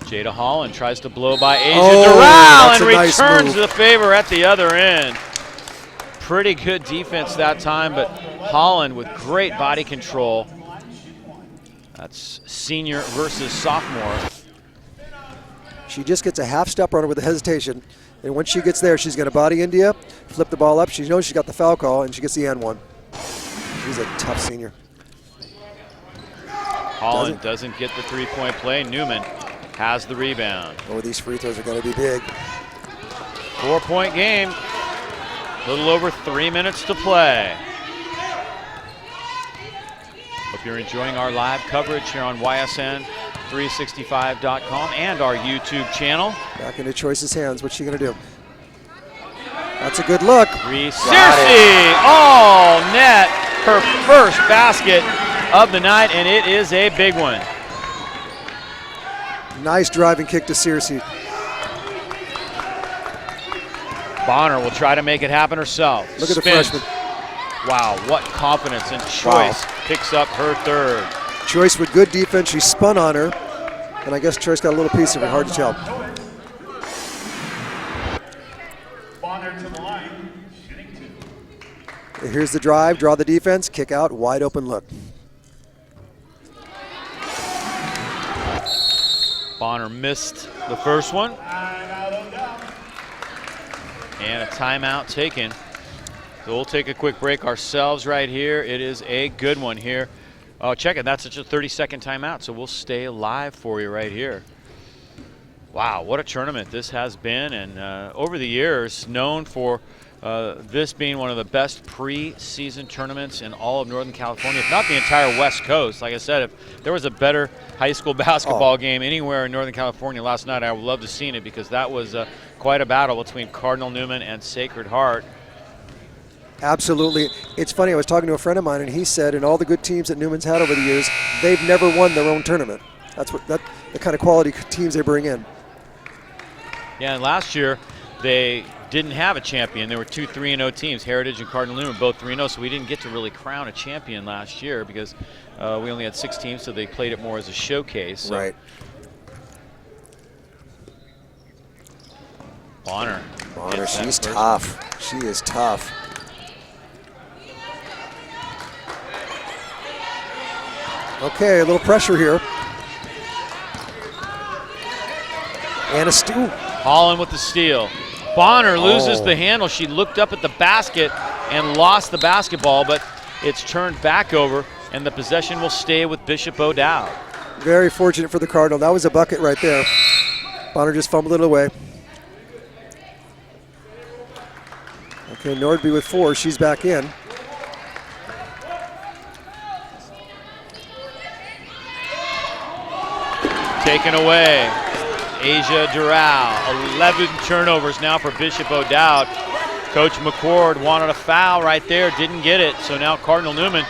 Jada Holland tries to blow by Asia that's Doral a and nice returns move. the favor at the other end. Pretty good defense that time, but Holland with great body control. That's senior versus sophomore. She just gets a half step on her with a hesitation, and once she gets there, she's going to body India, flip the ball up. She knows she's got the foul call, and she gets the and one. She's a tough senior. Holland doesn't get the three-point play. Newman has the rebound. Oh, these free throws are going to be big. 4-point game. A little over 3 minutes to play. Hope you're enjoying our live coverage here on YSN365.com and our YouTube channel. Back into Choice's hands. What's she going to do? That's a good look. Searcy, all net, her first basket of the night, and it is a big one. Nice driving kick to Searcy. Bonner will try to make it happen herself. Look at the Spins. freshman. Wow, what confidence, and Choice picks up her third. Choice with good defense. She spun on her, and I guess Choice got a little piece of it. Hard to tell. Bonner to the line, shooting 2. Here's the drive, draw the defense, kick out, wide open look. Bonner missed the first one. And a timeout taken. So we'll take a quick break ourselves right here. It is a good one here. Oh, check it. That's such a 30-second timeout, so we'll stay live for you right here. Wow, what a tournament this has been, and over the years, known for this being one of the best pre-season tournaments in all of Northern California, if not the entire West Coast. Like I said, if there was a better high school basketball game anywhere in Northern California last night, I would love to have seen it, because that was quite a battle between Cardinal Newman and Sacred Heart. Absolutely. It's funny, I was talking to a friend of mine, and he said in all the good teams that Newman's had over the years, they've never won their own tournament. That's the kind of quality teams they bring in. Yeah, and last year they didn't have a champion. There were two 3-0 teams, Heritage and Cardinal Newman, both 3-0, so we didn't get to really crown a champion last year because we only had 6 teams, so they played it more as a showcase. So. Right. Bonner, she's tough. She is tough. Okay, a little pressure here. And a steal. Holland with the steal. Bonner loses the handle. She looked up at the basket and lost the basketball, but it's turned back over, and the possession will stay with Bishop O'Dowd. Very fortunate for the Cardinal. That was a bucket right there. Bonner just fumbled it away. Okay, Nordby with 4. She's back in. Taken away. Asia Doral. 11 turnovers now for Bishop O'Dowd. Coach McCord wanted a foul right there, didn't get it. So now Cardinal Newman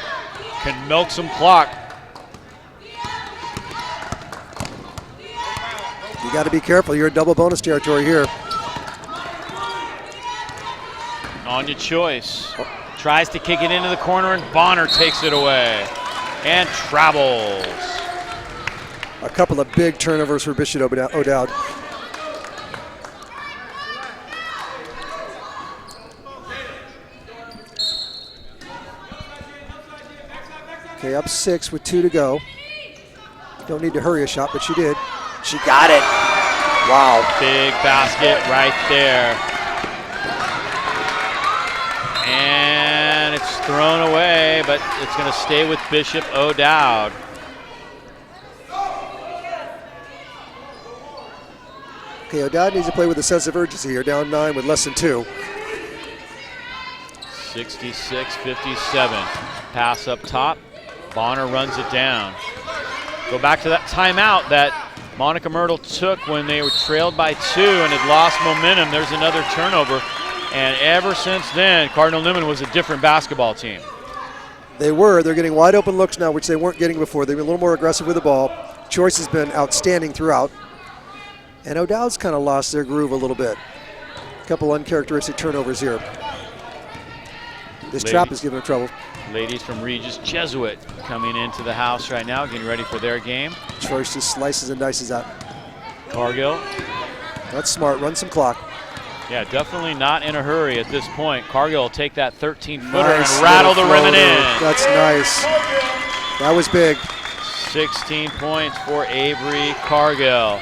can milk some clock. You got to be careful. You're in double bonus territory here. On your choice. Tries to kick it into the corner, and Bonner takes it away and travels. A couple of big turnovers for Bishop O'Dowd. Okay, up 6 with 2 to go. Don't need to hurry a shot, but she did. She got it. Wow. Big basket right there. And it's thrown away, but it's going to stay with Bishop O'Dowd. Okay, O'Dowd needs to play with a sense of urgency here, down 9 with less than 2. 66-57. Pass up top. Bonner runs it down. Go back to that timeout that Monica Myrtle took when they were trailed by 2 and had lost momentum. There's another turnover. And ever since then, Cardinal Newman was a different basketball team. They're getting wide open looks now, which they weren't getting before. They've been a little more aggressive with the ball. Choice has been outstanding throughout. And O'Dowd's kind of lost their groove a little bit. A couple uncharacteristic turnovers here. This trap is giving them trouble. Ladies from Regis Jesuit coming into the house right now, getting ready for their game. Choice just slices and dices out. Cargill. That's smart. Run some clock. Yeah, definitely not in a hurry at this point. Cargill will take that 13-footer Nice and rattle the rim and in. That's nice. That was big. 16 points for Avery Cargill.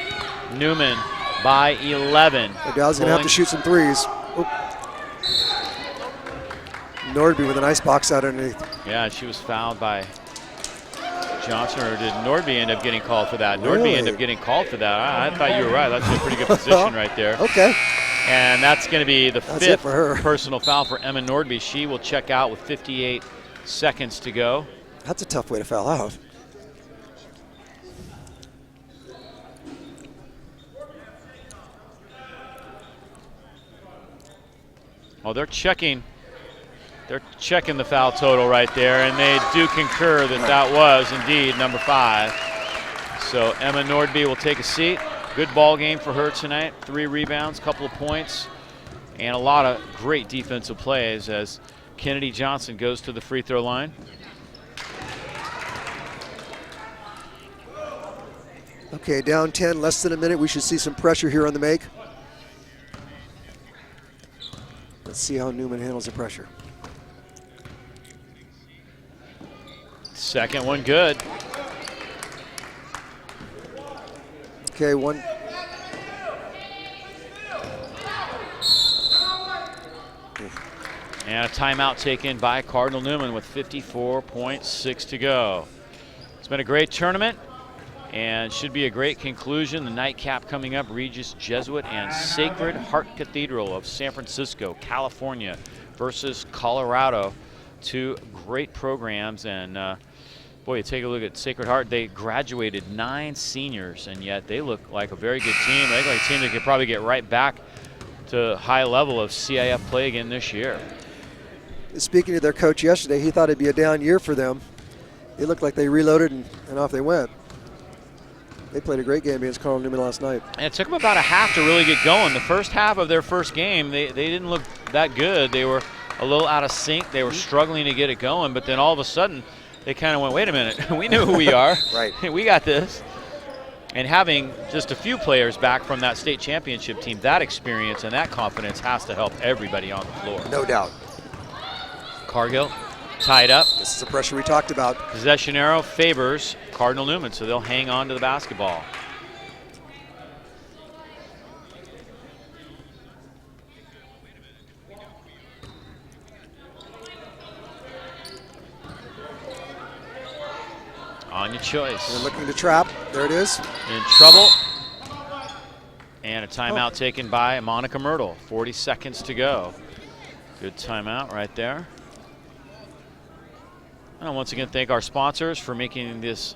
Newman by 11. O'Dowd's going to have to shoot some threes. Oop. Nordby with a nice box out underneath. Yeah, she was fouled by Johnson, or did Nordby end up getting called for that? Really? Nordby ended up getting called for that. I thought you were right. That's a pretty good position right there. Okay. And that's going to be the That's it fifth for her. personal foul for Emma Nordby. She will check out with 58 seconds to go. That's a tough way to foul out. Well, they're checking the foul total right there, and they do concur that that was indeed number 5. So Emma Nordby will take a seat. Good ball game for her tonight. 3 rebounds, couple of points, and a lot of great defensive plays as Kennedy Johnson goes to the free throw line. Okay, down 10, less than a minute. We should see some pressure here on the make. Let's see how Newman handles the pressure. Second one good. Okay, one. And a timeout taken by Cardinal Newman with 54.6 to go. It's been a great tournament and should be a great conclusion. The nightcap coming up, Regis Jesuit and Sacred Heart Cathedral of San Francisco, California versus Colorado. 2 great programs, and boy, you take a look at Sacred Heart. They graduated 9 seniors, and yet they look like a very good team. They look like a team that could probably get right back to high level of CIF play again this year. Speaking to their coach yesterday, he thought it'd be a down year for them. It looked like they reloaded and off they went. They played a great game against Cardinal Newman last night. And it took them about a half to really get going. The first half of their first game, they didn't look that good. They were a little out of sync. They were struggling to get it going, but then all of a sudden, they kind of went, wait a minute, we know who we are. Right. We got this. And having just a few players back from that state championship team, that experience and that confidence has to help everybody on the floor. No doubt. Cargill tied up. This is the pressure we talked about. Possession arrow favors Cardinal Newman, so they'll hang on to the basketball. On your choice. They're looking to trap. There it is. In trouble. And a timeout taken by Monica Myrtle. 40 seconds to go. Good timeout right there. And once again, thank our sponsors for making this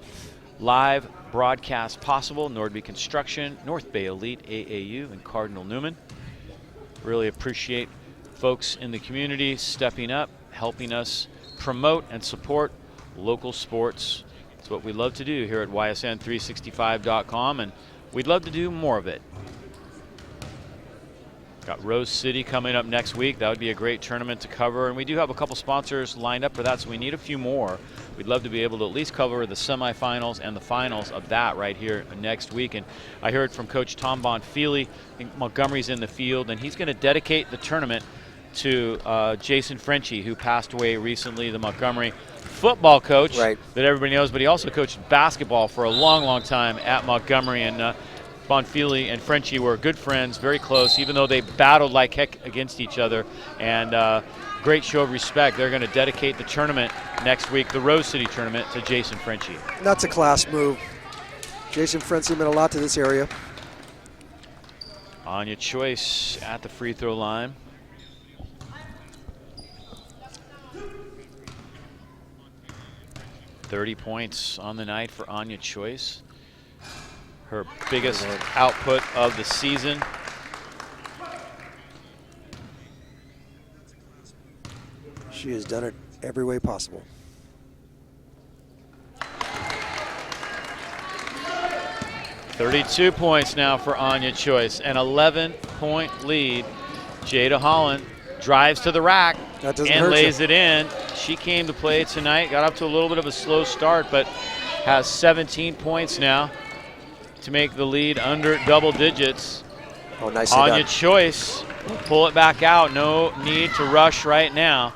live broadcast possible. Nordby Construction, North Bay Elite, AAU, and Cardinal Newman. Really appreciate folks in the community stepping up, helping us promote and support local sports. It's what we love to do here at ysn365.com, and we'd love to do more of it. Got Rose City coming up next week. That would be a great tournament to cover, and we do have a couple sponsors lined up for that, so we need a few more. We'd love to be able to at least cover the semifinals and the finals of that right here next week. And I heard from Coach Tom Bonfili, I think Montgomery's in the field, and he's going to dedicate the tournament to Jason Frenchie, who passed away recently, the Montgomery football coach that everybody knows, but he also coached basketball for a long, long time at Montgomery. And Bonfili and Frenchie were good friends, very close, even though they battled like heck against each other. And great show of respect. They're going to dedicate the tournament next week, the Rose City tournament, to Jason Frenchie. That's a class move. Jason Frenchie meant a lot to this area. Anya Choice at the free throw line. .30 points on the night for Anya Choice. Her biggest output of the season. She has done it every way possible. .32 points now for Anya Choice. An 11-point lead. Jada Holland drives to the rack and lays it in. She came to play tonight, got up to a little bit of a slow start, but has 17 points now to make the lead under double digits. Oh, nicely Anya done. Choice will pull it back out. No need to rush right now,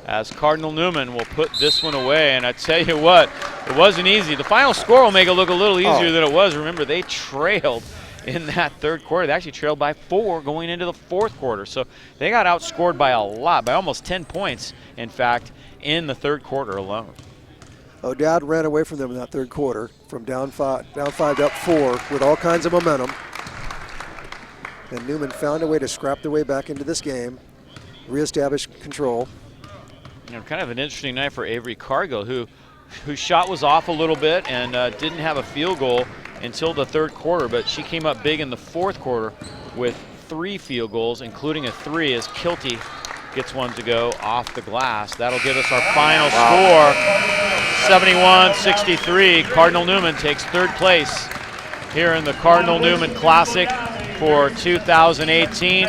as Cardinal Newman will put this one away. And I tell you what, it wasn't easy. The final score will make it look a little easier than it was. Remember, they trailed in that third quarter. They actually trailed by 4 going into the fourth quarter. So they got outscored by a lot, by almost 10 points, in fact, in the third quarter alone. Oh, Dowd ran away from them in that third quarter, from down five to up 4 with all kinds of momentum. And Newman found a way to scrap their way back into this game, reestablish control. You know, kind of an interesting night for Avery Cargill, whose shot was off a little bit and didn't have a field goal until the third quarter, but she came up big in the fourth quarter with 3 field goals, including a 3 as Kilty gets one to go off the glass. That'll give us our final score, 71-63. Cardinal Newman takes third place here in the Cardinal Newman Classic for 2018,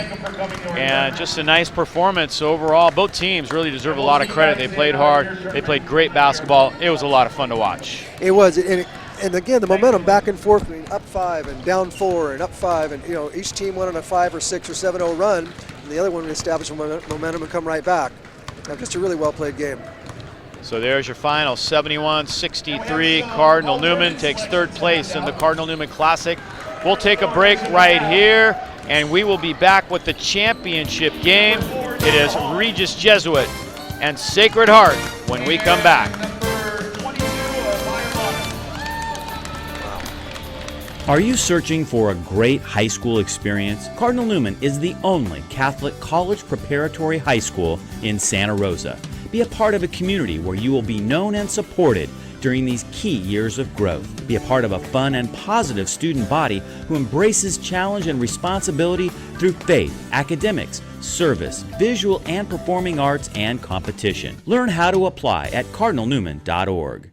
and just a nice performance overall. Both teams really deserve a lot of credit. They played hard, they played great basketball. It was a lot of fun to watch. It was, and again, the momentum back and forth between up 5 and down 4 and up 5, and each team went on a 5 or 6 or 7-0 run, and the other one would establish momentum and come right back. Just a really well played game. So there's your final, 71-63. Cardinal Newman takes third place in the Cardinal Newman Classic. We'll take a break right here, and we will be back with the championship game. It is Regis Jesuit and Sacred Heart when we come back. Are you searching for a great high school experience? Cardinal Newman is the only Catholic college preparatory high school in Santa Rosa. Be a part of a community where you will be known and supported during these key years of growth. Be a part of a fun and positive student body who embraces challenge and responsibility through faith, academics, service, visual and performing arts, and competition. Learn how to apply at cardinalnewman.org.